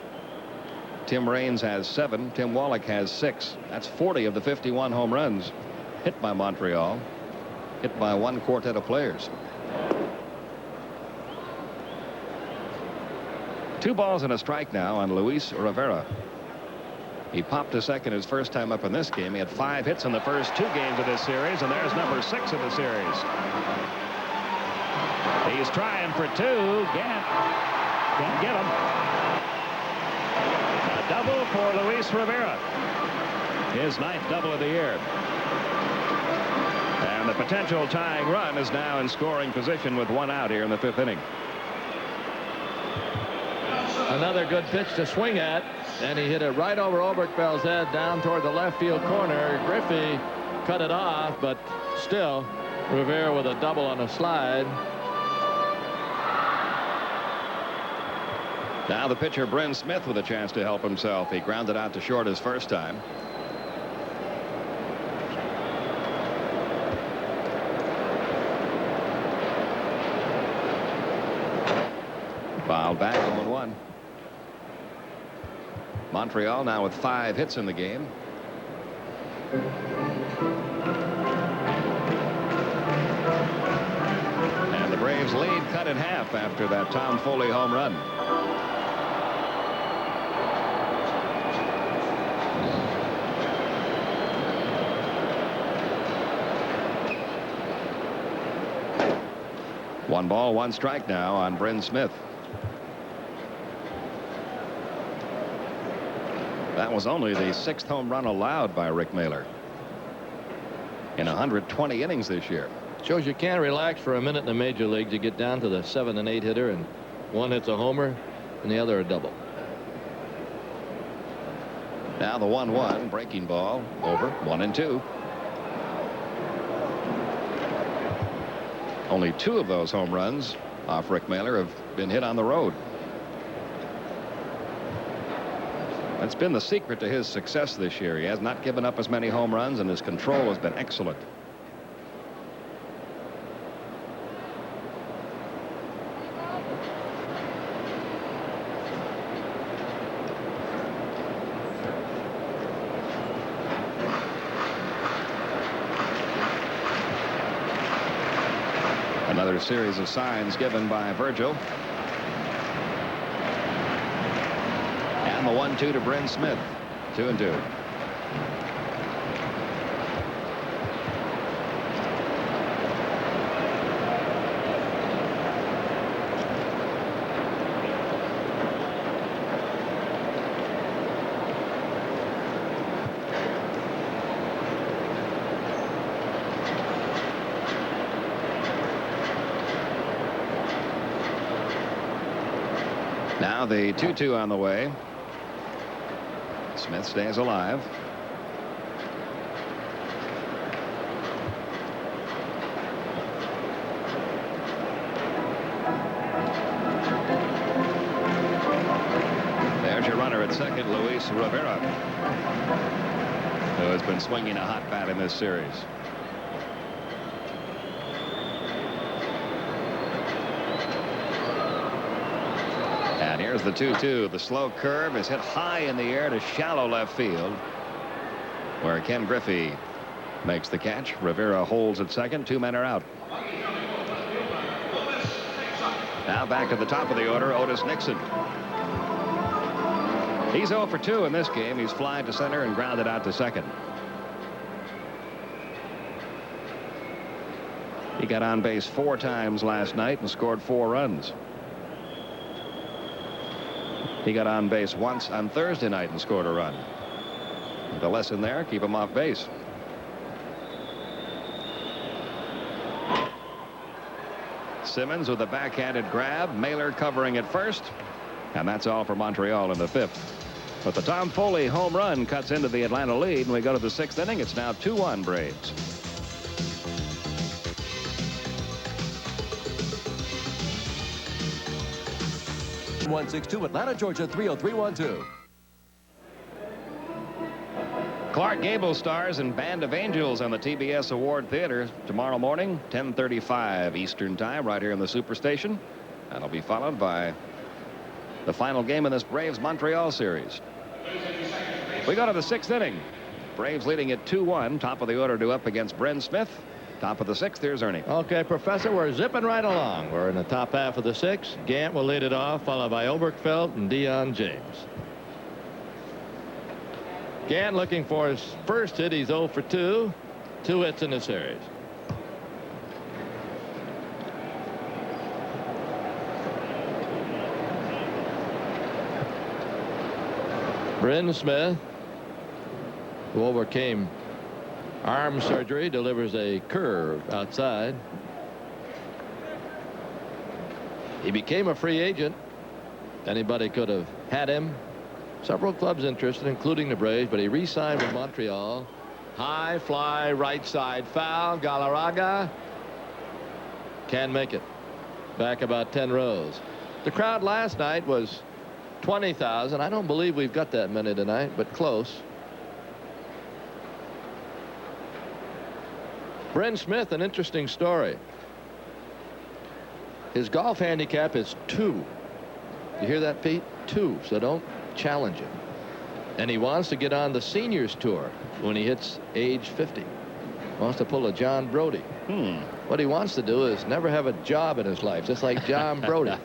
Tim Raines has 7. Tim Wallach has 6. That's 40 of the 51 home runs hit by Montreal, hit by 1 quartet of players. 2 balls and a strike now on Luis Rivera. He popped to second his first time up in this game. He had 5 hits in the first 2 games of this series, and there's number 6 of the series. He's trying for 2. Can't get him. A double for Luis Rivera. His 9th double of the year. And the potential tying run is now in scoring position with 1 out here in the 5th inning. Another good pitch to swing at, and he hit it right over Oberkfeld's head down toward the left field corner. Griffey cut it off, but still Rivera with a double on a slide. Now the pitcher Bryn Smith with a chance to help himself. He grounded out to short his first time. Fouled back 0-1. Montreal now with 5 hits in the game. And the Braves lead cut in half after that Tom Foley home run. One ball, 1 strike now on Bryn Smith. That was only the 6th home run allowed by Rick Mahler in 120 innings this year. Shows you can't relax for a minute in the major leagues. You get down to the 7 and 8 hitter, and one hits a homer and the other a double. Now the 1-1 breaking ball over 1-2. Only 2 of those home runs off Rick Mahler have been hit on the road. That's been the secret to his success this year. He has not given up as many home runs, and his control has been excellent. Another series of signs given by Virgil. And the 1-2 to Bryn Smith. 2-2. Now the 2-2 on the way. Smith stays alive. There's your runner at second, Luis Rivera, who has been swinging a hot bat in this series. And here's the 2-2. The slow curve is hit high in the air to shallow left field, where Ken Griffey makes the catch. Rivera holds at second. 2 men are out. Now back at the top of the order, Otis Nixon. He's 0 for 2 in this game. He's flying to center and grounded out to second. He got on base 4 times last night and scored 4 runs. He got on base once on Thursday night and scored a run. The lesson there, keep him off base. Simmons with a backhanded grab. Mahler covering at first. And that's all for Montreal in the 5th. But the Tom Foley home run cuts into the Atlanta lead, and we go to the 6th inning. It's now 2-1 Braves. (162) Atlanta, Georgia 30312. Clark Gable stars in Band of Angels on the TBS Award Theater tomorrow morning, 10:35 Eastern Time, right here in the Superstation. That'll be followed by the final game in this Braves-Montreal series. We go to the 6th inning. Braves leading at 2-1. Top of the order to up against Bryn Smith. Top of the 6th. Here's Ernie. Okay, Professor, we're zipping right along. We're in the top half of the 6th. Gant will lead it off, followed by Oberkfell and Dion James. Gant looking for his first hit. He's 0 for 2. 2 hits in the series. Bryn Smith, who overcame arm surgery, delivers a curve outside. He became a free agent. Anybody could have had him. Several clubs interested, including the Braves, but he re-signed with Montreal. High fly, right side foul. Galarraga can make it. Back about 10 rows. The crowd last night was 20,000. I don't believe we've got that many tonight, but close. Bryn Smith, an interesting story. His golf handicap is 2. You hear that, Pete? 2. So don't challenge him. And he wants to get on the seniors tour when he hits age 50. Wants to pull a John Brody. What he wants to do is never have a job in his life, just like John Brody.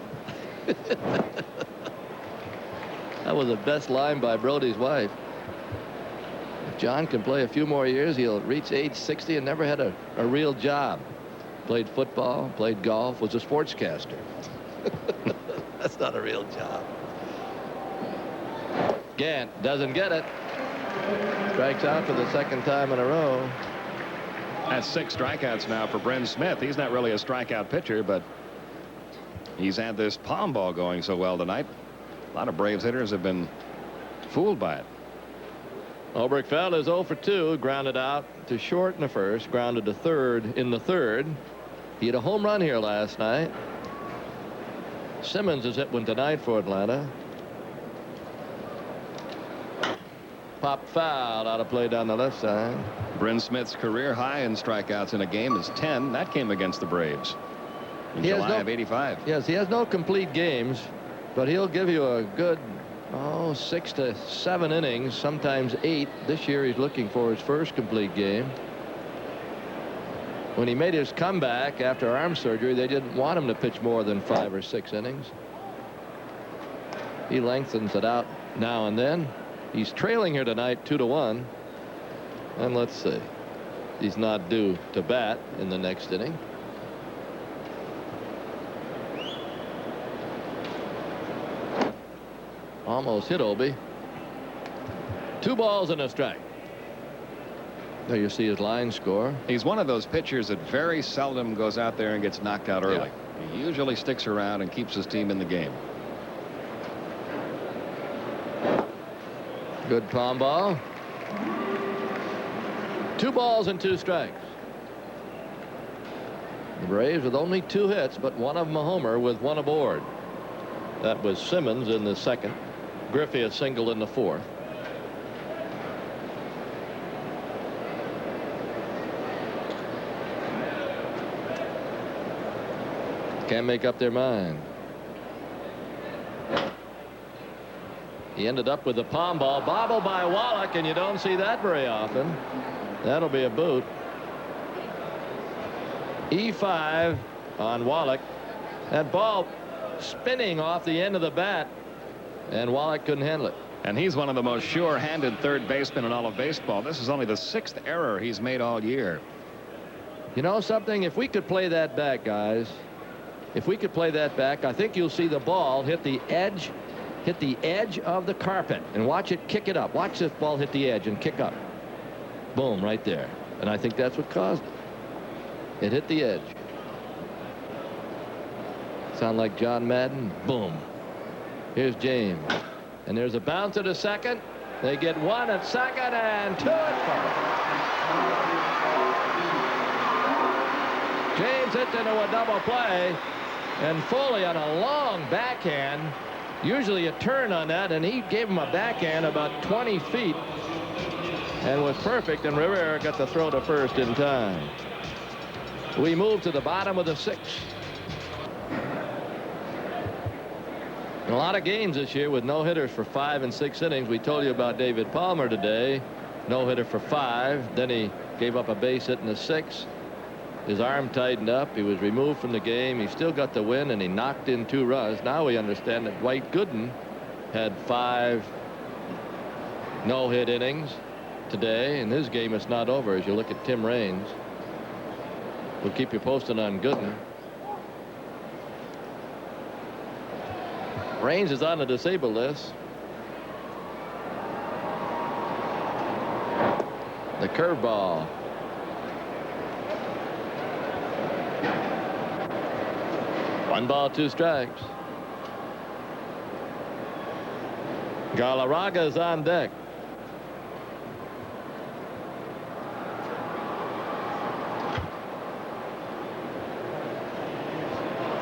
That was the best line by Brody's wife. If John can play a few more years, he'll reach age 60 and never had a real job. Played football, played golf, was a sportscaster. That's not a real job. Gant doesn't get it. Strikes out for the 2nd time in a row. That's 6 strikeouts now for Bryn Smith. He's not really a strikeout pitcher, but he's had this palm ball going so well tonight. A lot of Braves hitters have been fooled by it. Oberkfell is 0 for 2. Grounded out to short in the 1st. Grounded to 3rd in the 3rd. He had a home run here last night. Simmons has hit one tonight for Atlanta. Pop foul out of play down the left side. Bryn Smith's career high in strikeouts in a game is 10. That came against the Braves in July of '85. Yes, he has no complete games, but he'll give you a good 6 to 7 innings, sometimes 8. This year he's looking for his first complete game. When he made his comeback after arm surgery, they didn't want him to pitch more than 5 or 6 innings. He lengthens it out now and then. He's trailing here tonight 2-1. And let's see. He's not due to bat in the next inning. Almost hit Obi. 2 balls and a strike. There you see his line score. He's one of those pitchers that very seldom goes out there and gets knocked out early. He usually sticks around and keeps his team in the game. Good palm ball. 2 balls and 2 strikes. The Braves with only 2 hits, but one of them a homer with 1 aboard. That was Simmons in the 2nd. Griffey a single in the 4th. Can't make up their mind. He ended up with the palm ball bobbled by Wallach, and you don't see that very often. That'll be a boot. E5 on Wallach. That ball spinning off the end of the bat, and Wallach couldn't handle it. And he's one of the most sure-handed third basemen in all of baseball. This is only the 6th error he's made all year. You know something? If we could play that back, guys, if we could play that back, I think you'll see the ball hit the edge of the carpet, and watch it kick it up. Watch this ball hit the edge and kick up. Boom, right there. And I think that's what caused it. It hit the edge. Sound like John Madden? Boom. Here's James. And there's a bounce at a 2nd. They get 1 at 2nd and 2 at 1st. James hits into a double play, and Foley on a long backhand. Usually a turn on that, and he gave him a backhand about 20 feet. and was perfect, and Rivera got the throw to first in time. We move to the bottom of the 6th. In a lot of games this year with no hitters for 5 and 6 innings. We told you about David Palmer today. No hitter for 5. Then he gave up a base hit in the 6th. His arm tightened up. He was removed from the game. He still got the win, and he knocked in 2 runs. Now we understand that Dwight Gooden had 5 no-hit innings today. In his game, it's not over as you look at Tim Raines. We'll keep you posted on Gooden. Raines is on the disabled list. The curveball. One ball, 2 strikes. Galarraga is on deck.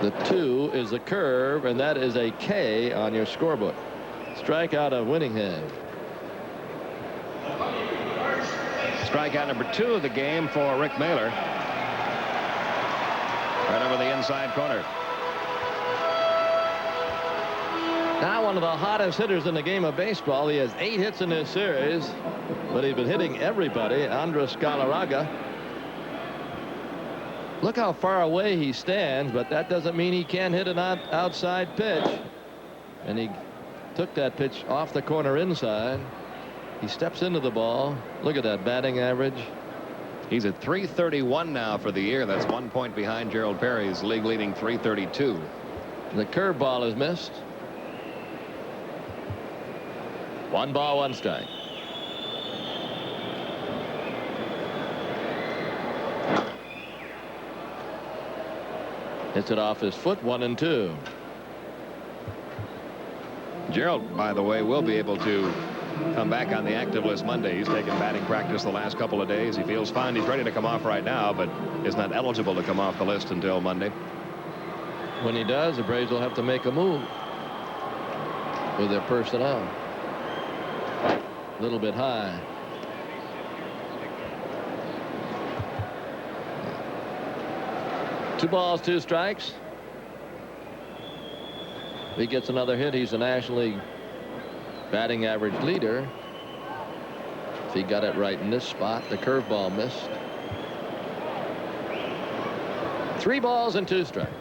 The 2 is a curve, and that is a K on your scorebook. Strikeout of Winningham. Strikeout number 2 of the game for Rick Mailer. Right over the inside corner. Now one of the hottest hitters in the game of baseball. He has 8 hits in this series, but he's been hitting everybody. Andres Galarraga. Look how far away he stands, but that doesn't mean he can't hit an outside pitch. And he took that pitch off the corner inside. He steps into the ball. Look at that batting average. He's at .331 now for the year. That's 1 point behind Gerald Perry's league-leading .332. The curveball is missed. 1 ball, 1 strike. Hits it off his foot. 1-2. Gerald, by the way, will be able to come back on the active list Monday. He's taken batting practice the last couple of days. He feels fine. He's ready to come off right now, but is not eligible to come off the list until Monday. When he does, the Braves will have to make a move with their personnel. A little bit high. Two balls, 2 strikes. If he gets another hit, he's a National League batting average leader. If he got it right in this spot, the curveball missed. 3 balls and 2 strikes.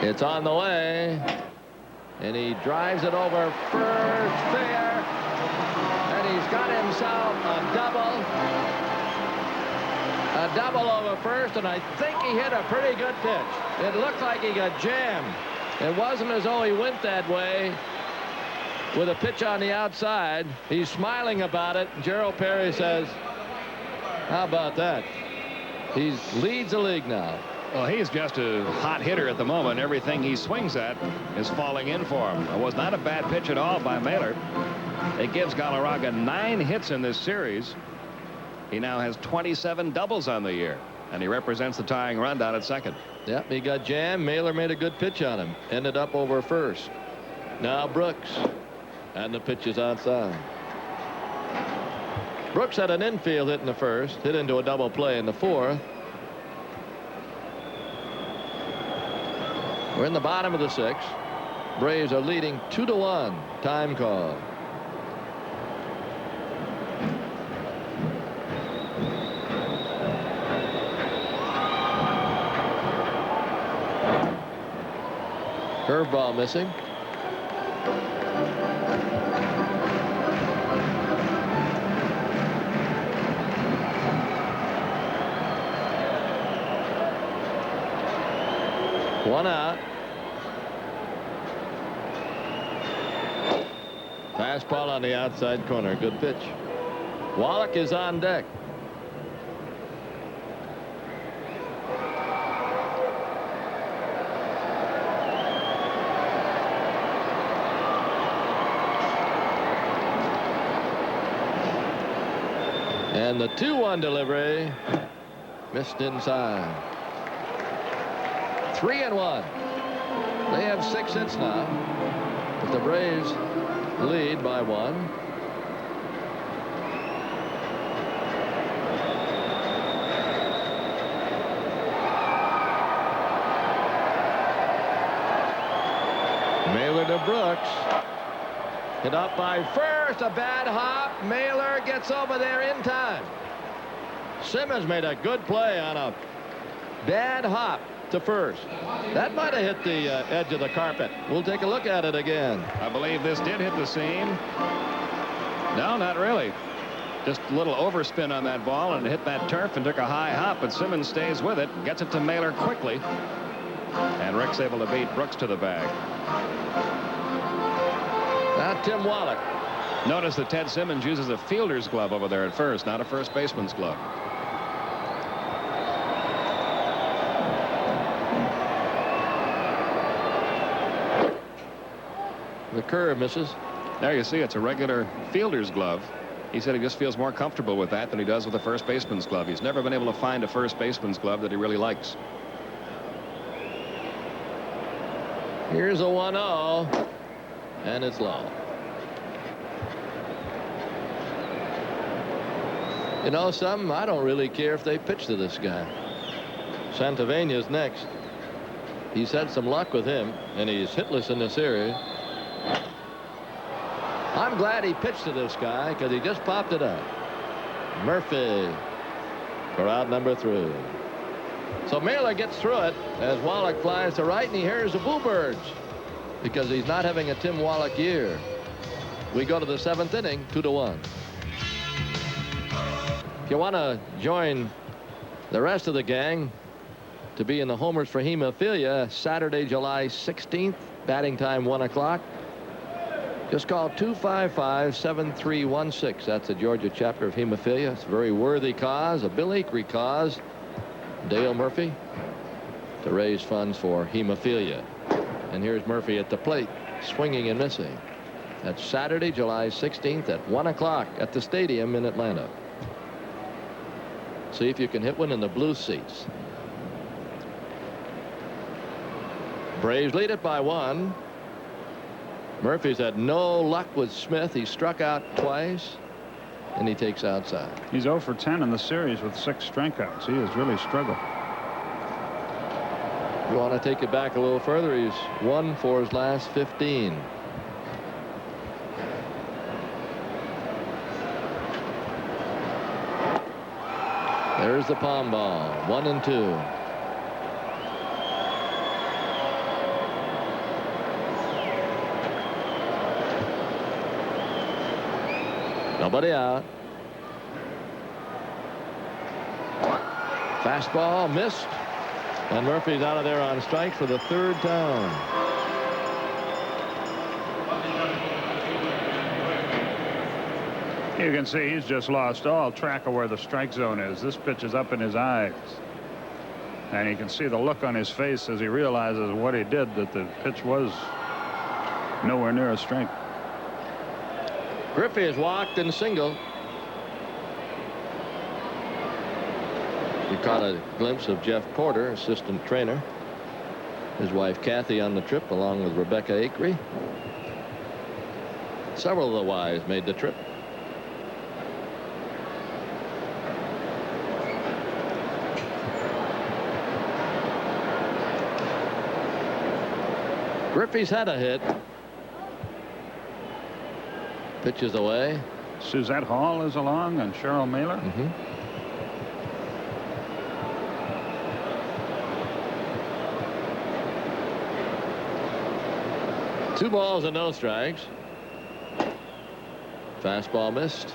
It's on the way, and he drives it over first fair, and he's got himself a double over first, and I think he hit a pretty good pitch. It looked like he got jammed. It wasn't as though he went that way with a pitch on the outside. He's smiling about it. Gerald Perry says, how about that? He leads the league now. Well, he's just a hot hitter at the moment. Everything he swings at is falling in for him. It was not a bad pitch at all by Mailer. It gives Galarraga 9 hits in this series. He now has 27 doubles on the year, and he represents the tying run down at second. Yep, he got jammed. Mailer made a good pitch on him. Ended up over first. Now Brooks, and the pitch is outside. Brooks had an infield hit in the first, hit into a double play in the fourth. We're in the bottom of the 6th. Braves are leading 2-1. Time call. Curveball missing. One out. Fastball on the outside corner. Good pitch. Wallach is on deck. And the 2-1 delivery missed inside. 3-1. They have 6 hits now, but the Braves lead by 1. Mailer to Brooks. Hit up by first. A bad hop. Mailer gets over there in time. Simmons made a good play on a bad hop to first. That might have hit the edge of the carpet. We'll take a look at it again. I believe this did hit the seam. No, not really. Just a little overspin on that ball, and it hit that turf and took a high hop, but Simmons stays with it, gets it to Mailer quickly, and Rick's able to beat Brooks to the bag. Now Tim Wallach. Notice that Ted Simmons uses a fielder's glove over there at first, not a first baseman's glove. The curve misses. There you see, it's a regular fielder's glove. He said he just feels more comfortable with that than he does with a first baseman's glove. He's never been able to find a first baseman's glove that he really likes. Here's a 1-0, and it's low. You know something? I don't really care if they pitch to this guy. Santavena's next. He's had some luck with him, and he's hitless in this series. I'm glad he pitched to this guy because he just popped it up. Murphy for out number 3. So Mailer gets through it as Wallach flies to right, and he hears the Bluebirds because he's not having a Tim Wallach year. We go to the 7th inning, 2-1. If you want to join the rest of the gang to be in the homers for hemophilia Saturday, July 16th, batting time 1 o'clock. Just call 255-7316. That's the Georgia chapter of hemophilia. It's a very worthy cause, a Bill Acree cause. Dale Murphy to raise funds for hemophilia. And here's Murphy at the plate, swinging and missing. That's Saturday, July 16th at 1 o'clock at the stadium in Atlanta. See if you can hit one in the blue seats. Braves lead it by 1. Murphy's had no luck with Smith. He struck out twice, and he takes outside. He's 0 for 10 in the series with 6 strikeouts. He has really struggled. You want to take it back a little further? He's 1 for his last 15. There's the palm ball. 1-2. Nobody out. Fastball missed, and Murphy's out of there on strikes for the 3rd time. You can see he's just lost all track of where the strike zone is. This pitch is up in his eyes, and you can see the look on his face as he realizes what he did, that the pitch was nowhere near a strike. Griffey is walked and single. We caught a glimpse of Jeff Porter, assistant trainer. His wife Kathy on the trip, along with Rebecca Acree. Several of the wives made the trip. Griffey's had a hit. Pitches away. Suzette Hall is along, and Cheryl Mailer. Mm-hmm. Two balls and no strikes. Fastball missed.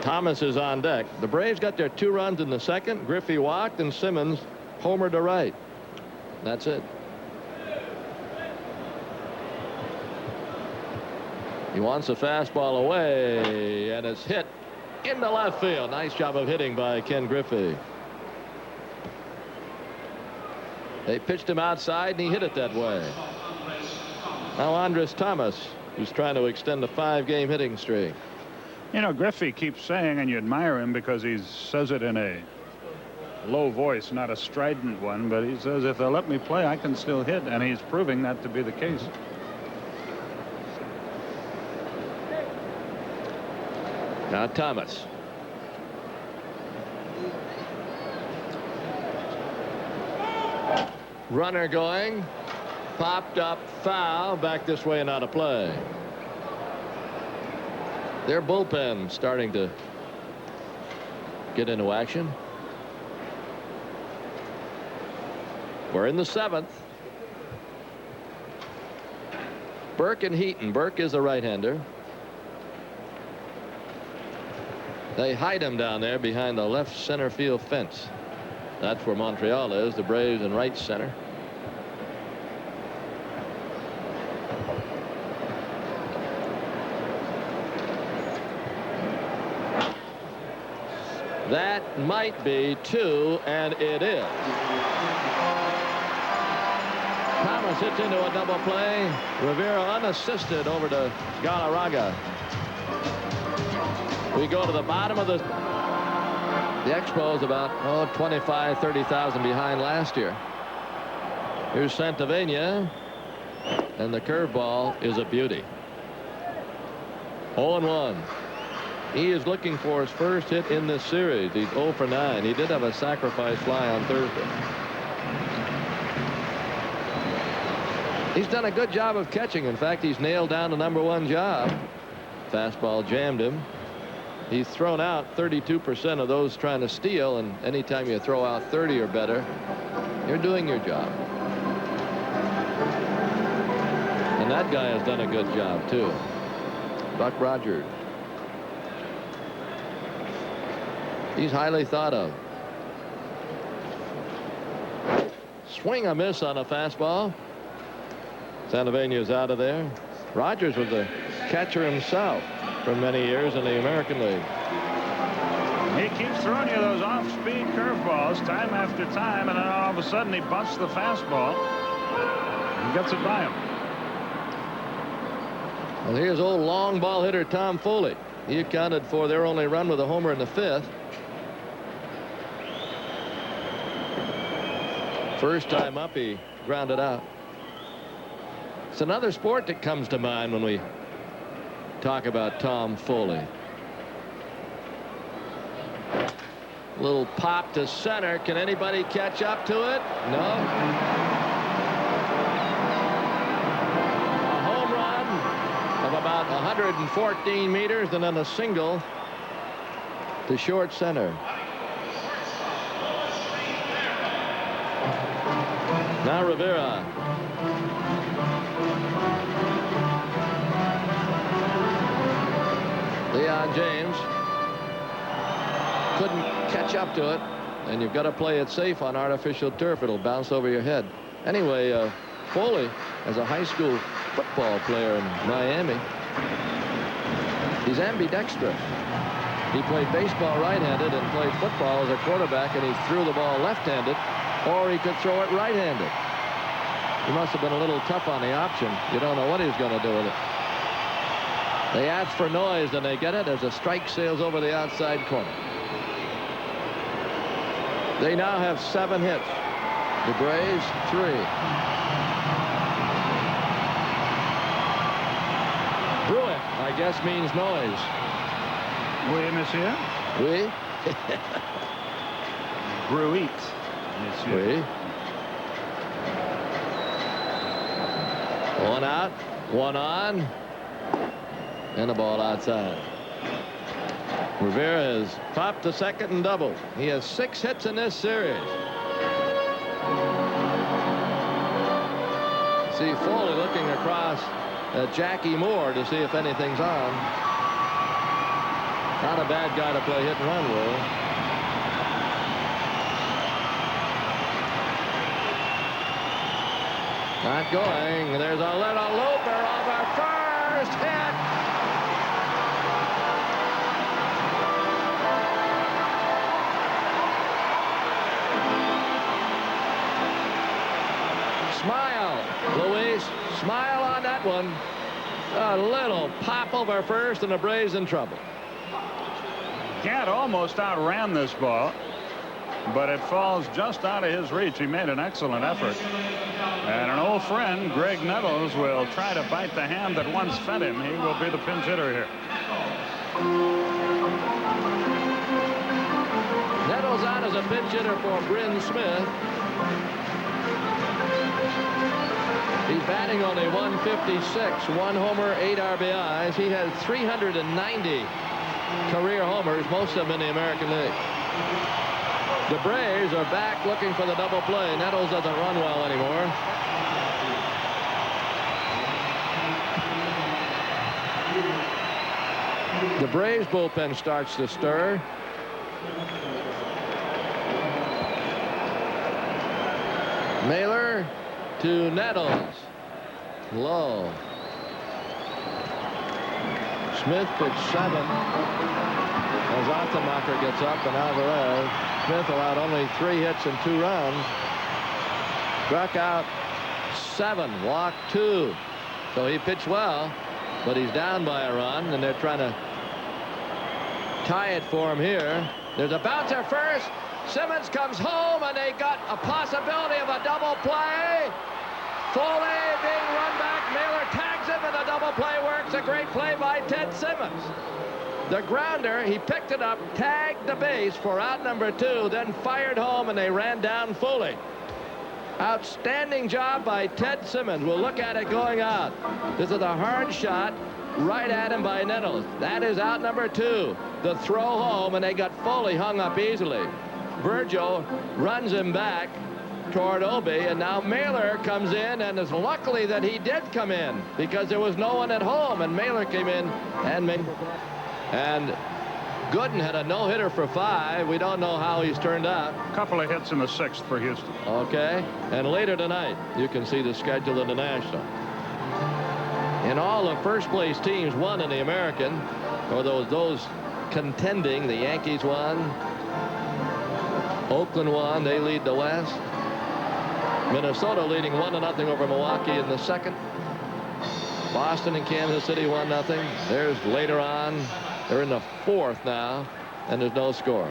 Thomas is on deck. The Braves got their 2 runs in the 2nd. Griffey walked, and Simmons homered to right. That's it. He wants a fastball away, and it's hit into left field. Nice job of hitting by Ken Griffey. They pitched him outside, and he hit it that way. Now Andres Thomas, who's trying to extend a 5-game hitting streak. You know, Griffey keeps saying, and you admire him because he says it in a low voice, not a strident one, but he says if they'll let me play, I can still hit, and he's proving that to be the case. Now Thomas. Runner going. Popped up, foul, back this way and out of play. Their bullpen starting to get into action. We're in the 7th. Burke and Heaton. Burke is a right-hander. They hide him down there behind the left center field fence. That's where Montreal is, the Braves in right center. That might be 2, and it is. Thomas hits into a double play. Rivera unassisted over to Galarraga. We go to the bottom of the Expos about 25-30,000 behind last year. Here's Santavenia, and the curveball is a beauty. 0-1. He is looking for his first hit in this series. He's 0 for 9. He did have a sacrifice fly on Thursday. He's done a good job of catching. In fact, he's nailed down the #1 job. Fastball jammed him. He's thrown out 32% of those trying to steal, and anytime you throw out 30 or better, you're doing your job. And that guy has done a good job too. Buck Rogers. He's highly thought of. Swing a miss on a fastball. Santavenia's out of there. Rogers was a catcher himself for many years in the American League. He keeps throwing you those off-speed curveballs time after time, and then all of a sudden he busts the fastball and gets it by him. Well, here's old long ball hitter Tom Foley. He accounted for their only run with a homer in the 5th. First time up, he grounded out. It's another sport that comes to mind when we talk about Tom Foley. Little pop to center. Can anybody catch up to it? No. A home run of about 114 meters, and then a single to short center. Now Rivera. Leon James couldn't catch up to it, and you've got to play it safe on artificial turf. It'll bounce over your head. Anyway, Foley, as a high school football player in Miami, he's ambidextrous. He played baseball right-handed and played football as a quarterback, and he threw the ball left-handed, or he could throw it right-handed. He must have been a little tough on the option. You don't know what he's going to do with it. They ask for noise, and they get it as a strike sails over the outside corner. They now have 7 hits. The Braves 3. Bruit, I guess, means noise. Oui, monsieur. Oui. Bruit, monsieur. Oui. 1 out, 1 on, and a ball outside. Rivera has popped to second and doubled. He has 6 hits in this series. See Foley looking across at Jackie Moore to see if anything's on. Not a bad guy to play hit and run with. Not going. There's a little looper off our first hit. Smile, Luis. Smile on that one. A little pop over first, and the Braves in trouble. Gant almost outran this ball. but it falls just out of his reach. He made an excellent effort. And an old friend, Greg Nettles, will try to bite the hand that once fed him. He will be the pinch hitter here. Nettles out as a pinch hitter for Bryn Smith. He's batting only 156, 1 homer, 8 RBIs. He has 390 career homers, most of them in the American League. The Braves are back looking for the double play. Nettles doesn't run well anymore. The Braves bullpen starts to stir. Mailer to Nettles. Low. Smith pitched 7. As Ottemacher gets up and Alvarez. Smith allowed only 3 hits and 2 runs. Struck out 7, walked 2. So he pitched well, but he's down by a run, and they're trying to tie it for him here. There's a bouncer first. Simmons comes home, and they got a possibility of a double play. Foley being run back. Mailer tags him, and the double play works. A great play by Ted Simmons. The grounder, he picked it up, tagged the base for out number 2, then fired home, and they ran down Foley. Outstanding job by Ted Simmons. We'll look at it going out. This is a hard shot right at him by Nettles. That is out number 2. The throw home, and they got Foley hung up easily. Virgil runs him back toward Obie, and now Mailer comes in, and it's luckily that he did come in because there was no one at home, and Mailer came in and made. And Gooden had a no-hitter for 5. We don't know how he's turned out. A couple of hits in the 6th for Houston. Okay. And later tonight, you can see the schedule in the National. In all the first-place teams won in the American, or those contending, the Yankees won. Oakland won. They lead the West. Minnesota leading 1-0 over Milwaukee in the 2nd. Boston and Kansas City 1-0. There's later on. They're in the 4th now, and there's no score.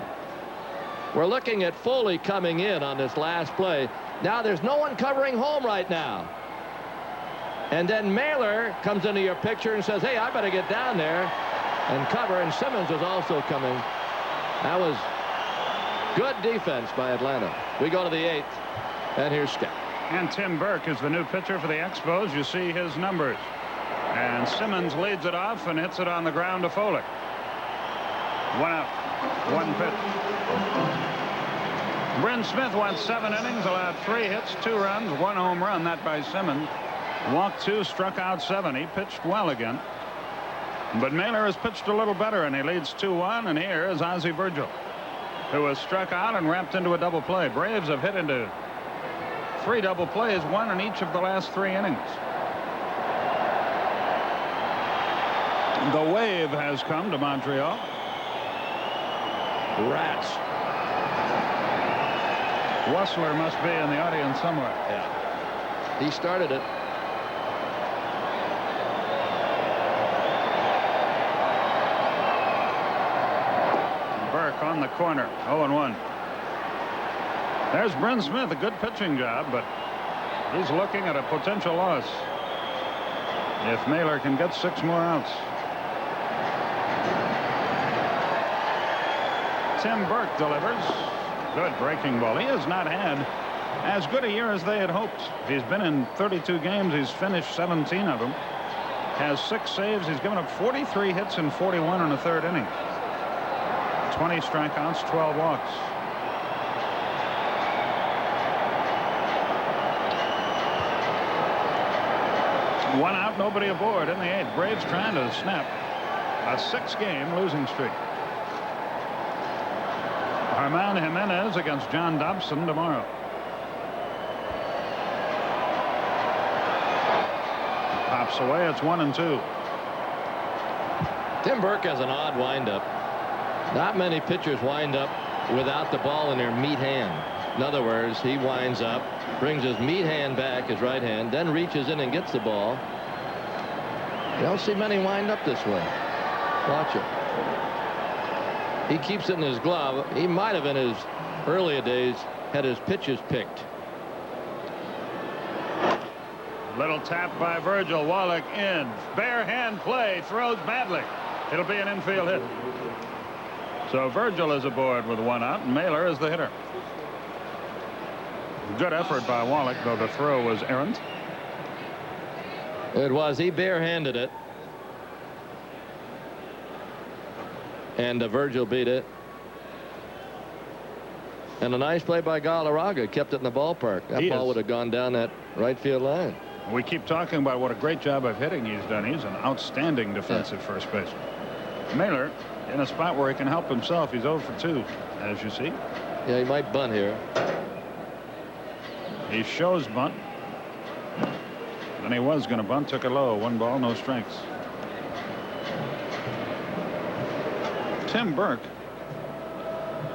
We're looking at Foley coming in on this last play. Now there's no one covering home right now. And then Mailer comes into your picture and says, hey, I better get down there and cover. And Simmons was also coming. That was good defense by Atlanta. We go to the 8th, and here's Scott. And Tim Burke is the new pitcher for the Expos. You see his numbers. And Simmons leads it off and hits it on the ground to Foley. 1 out, 1 pitch. Bryn Smith went 7 innings, allowed 3 hits, 2 runs, 1 home run. That by Simmons. Walked 2, struck out 7. He pitched well again. But Mailer has pitched a little better, and he leads 2-1. And here is Ozzie Virgil, who was struck out and wrapped into a double play. Braves have hit into 3 double plays, 1 in each of the last 3 innings. The wave has come to Montreal. Rats. Wessler must be in the audience somewhere. Yeah. He started it. Burke on the corner. 0-1. There's Bryn Smith. A good pitching job, but he's looking at a potential loss if Mailer can get 6 more outs. Tim Burke delivers. Good breaking ball. He has not had as good a year as they had hoped. He's been in 32 games. He's finished 17 of them. Has 6 saves. He's given up 43 hits in 41 in the 3rd inning. 20 strikeouts, 12 walks. One out, nobody aboard in the 8th. Braves trying to snap a 6-game losing streak. Armand Jimenez against John Dobson tomorrow. Pops away. It's 1-2. Tim Burke has an odd windup. Not many pitchers wind up without the ball in their meat hand. In other words, he winds up, brings his meat hand back, his right hand, then reaches in and gets the ball. You don't see many wind up this way. Watch it. He keeps it in his glove. He might have in his earlier days had his pitches picked. Little tap by Virgil. Wallach in. Bare hand play. Throws badly. It'll be an infield hit. So Virgil is aboard with 1 out, and Mailer is the hitter. Good effort by Wallach, though the throw was errant. It was. He barehanded it. And Virgil beat it. And a nice play by Galarraga. Kept it in the ballpark. That ball would have gone down that right field line. We keep talking about what a great job of hitting he's done. He's an outstanding defensive first baseman. Mailer in a spot where he can help himself. He's 0 for 2, as you see. Yeah, he might bunt here. He shows bunt. And he was going to bunt. Took it low. 1 ball, no strikes. Tim Burke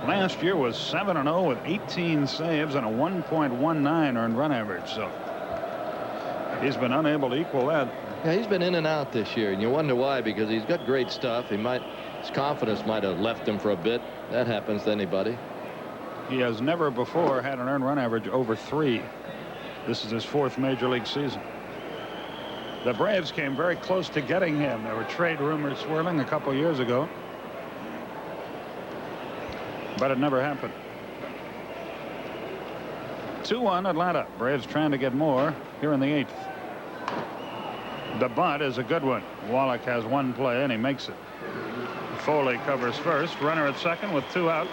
last year was 7-0 with 18 saves and a 1.19 earned run average. So he's been unable to equal that. Yeah, he's been in and out this year, and you wonder why, because he's got great stuff. His confidence might have left him for a bit. That happens to anybody. He has never before had an earned run average over 3. This is his 4th major league season. The Braves came very close to getting him. There were trade rumors swirling a couple years ago, but it never happened. 2-1 Atlanta. Braves trying to get more here in the 8th. The bunt is a good one. Wallach has 1 play and he makes it. Foley covers first. Runner at second with 2 out.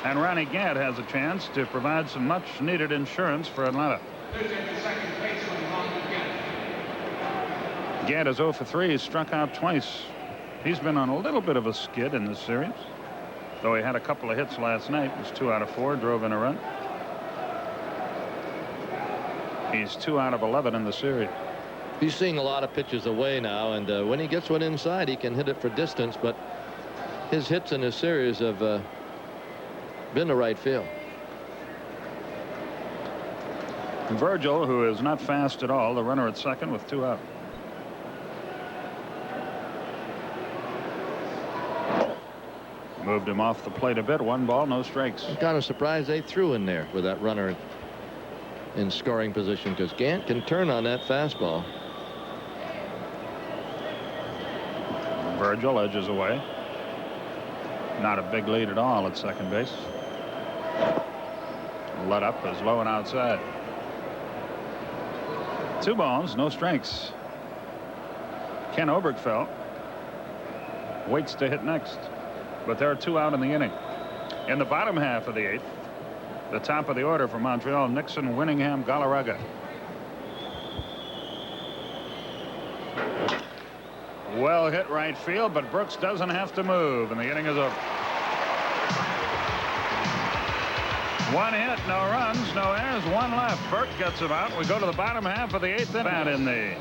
And Ronnie Gadd has a chance to provide some much needed insurance for Atlanta. Gadd is 0 for 3. He's struck out twice. He's been on a little bit of a skid in this series, though he had a couple of hits last night. It was 2 out of 4, drove in a run. He's 2 out of 11 in the series. He's seeing a lot of pitches away now, and when he gets one inside, he can hit it for distance, but his hits in this series have been to right field. Virgil, who is not fast at all, the runner at second with 2 out. Moved him off the plate a bit. 1 ball, no strikes. I'm kind of surprised they threw in there with that runner in scoring position, because Gant can turn on that fastball. Virgil edges away. Not a big lead at all at second base. Let up is low and outside. 2 balls, no strikes. Ken Obergefell waits to hit next, but there are 2 out in the inning. In the bottom half of the 8th, the top of the order for Montreal: Nixon, Winningham, Galarraga. Well hit right field, but Brooks doesn't have to move, and the inning is over. 1 hit, no runs, no errors, 1 left. Burke gets him out. We go to the bottom half of the 8th inning. Bat in the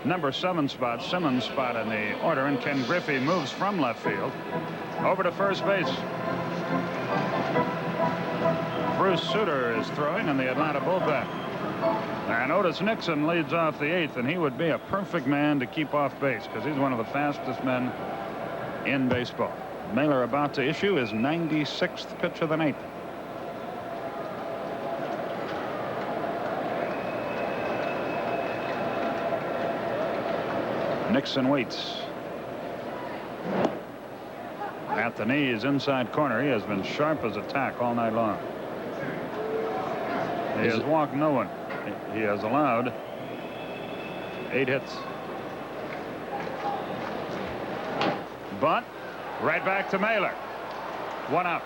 number 7 spot, Simmons' spot in the order, and Ken Griffey moves from left field over to first base. Bruce Sutter is throwing in the Atlanta bullpen. And Otis Nixon leads off the 8th, and he would be a perfect man to keep off base because he's one of the fastest men in baseball. Mailer about to issue his 96th pitch of the night. Nixon waits. At the knees, inside corner. He has been sharp as a tack all night long. He has walked no one. He has allowed 8 hits. Bunt right back to Mailer. 1 out.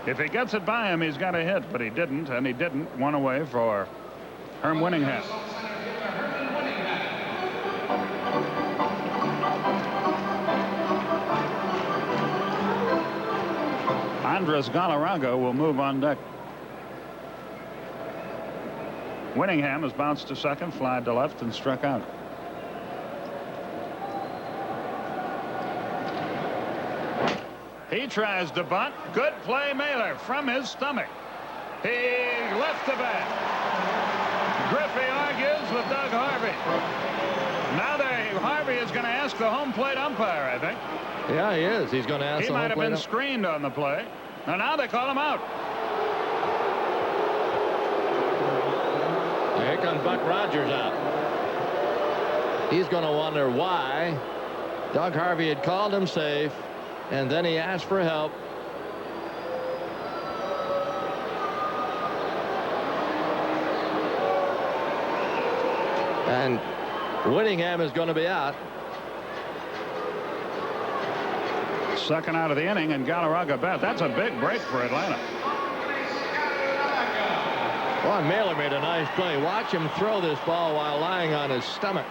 If he gets it by him, he's got a hit, but he didn't, and he didn't. 1 away for Herm Winningham. Andres Galarraga will move on deck. Winningham has bounced to second, fly to left, and struck out. He tries to bunt. Good play, Mailer, from his stomach. He left the bat. Griffey argues with Doug Harvey. Now Harvey is going to ask the home plate umpire, I think. Yeah, he is. He's going to ask He the home might have plate been screened on the play. Now they call him out. Buck Rogers out. He's going to wonder why Doug Harvey had called him safe, and then he asked for help. And Whittingham is going to be out. Second out of the inning, and Galarraga bat. That's a big break for Atlanta. Boy, Mailer made a nice play. Watch him throw this ball while lying on his stomach.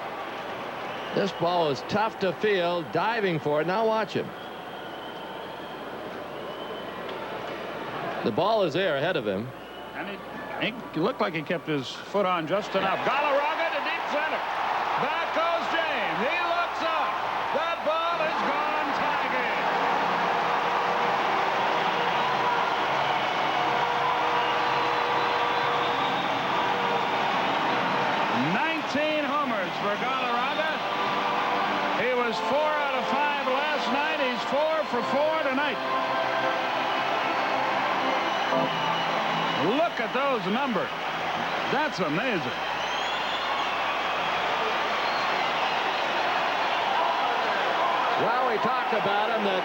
This ball is tough to field, diving for it. Now watch him. The ball is there ahead of him. And he looked like he kept his foot on just enough. Galarraga to deep center. Back goes James. He looks up. That ball is gone, Tiger. Homers for Galarraga. He was 4 out of 5 last night. He's 4 for 4 tonight. Look at those numbers. That's amazing. Well, we talked about him that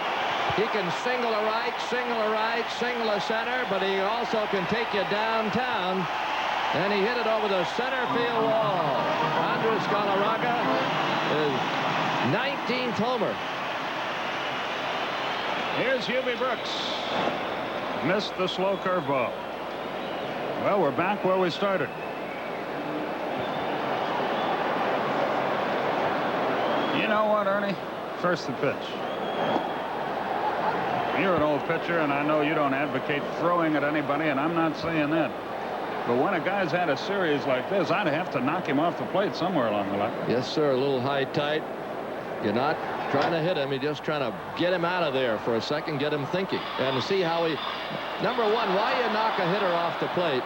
he can single a right, single a center, but he also can take you downtown. And he hit it over the center field wall. Andres Galarraga is 19th homer. Here's Hubie Brooks. Missed the slow curveball. Well, we're back where we started. You know what, Ernie? First the pitch. You're an old pitcher, and I know you don't advocate throwing at anybody, and I'm not saying that. But when a guy's had a series like this, I'd have to knock him off the plate somewhere along the line. Yes, sir. A little high tight. You're not trying to hit him. You're just trying to get him out of there for a second, get him thinking, and see how he. Number one, why you knock a hitter off the plate?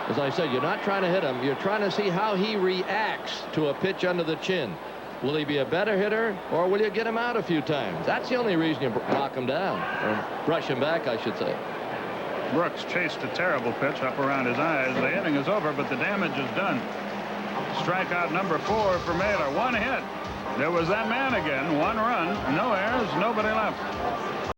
As I said, you're not trying to hit him. You're trying to see how he reacts to a pitch under the chin. Will he be a better hitter, or will you get him out a few times? That's the only reason you knock him down, or brush him back, I should say. Brooks chased a terrible pitch up around his eyes. The inning is over, but the damage is done. Strikeout number 4 for Mailer. 1 hit. There was that man again. 1 run. No errors. Nobody left.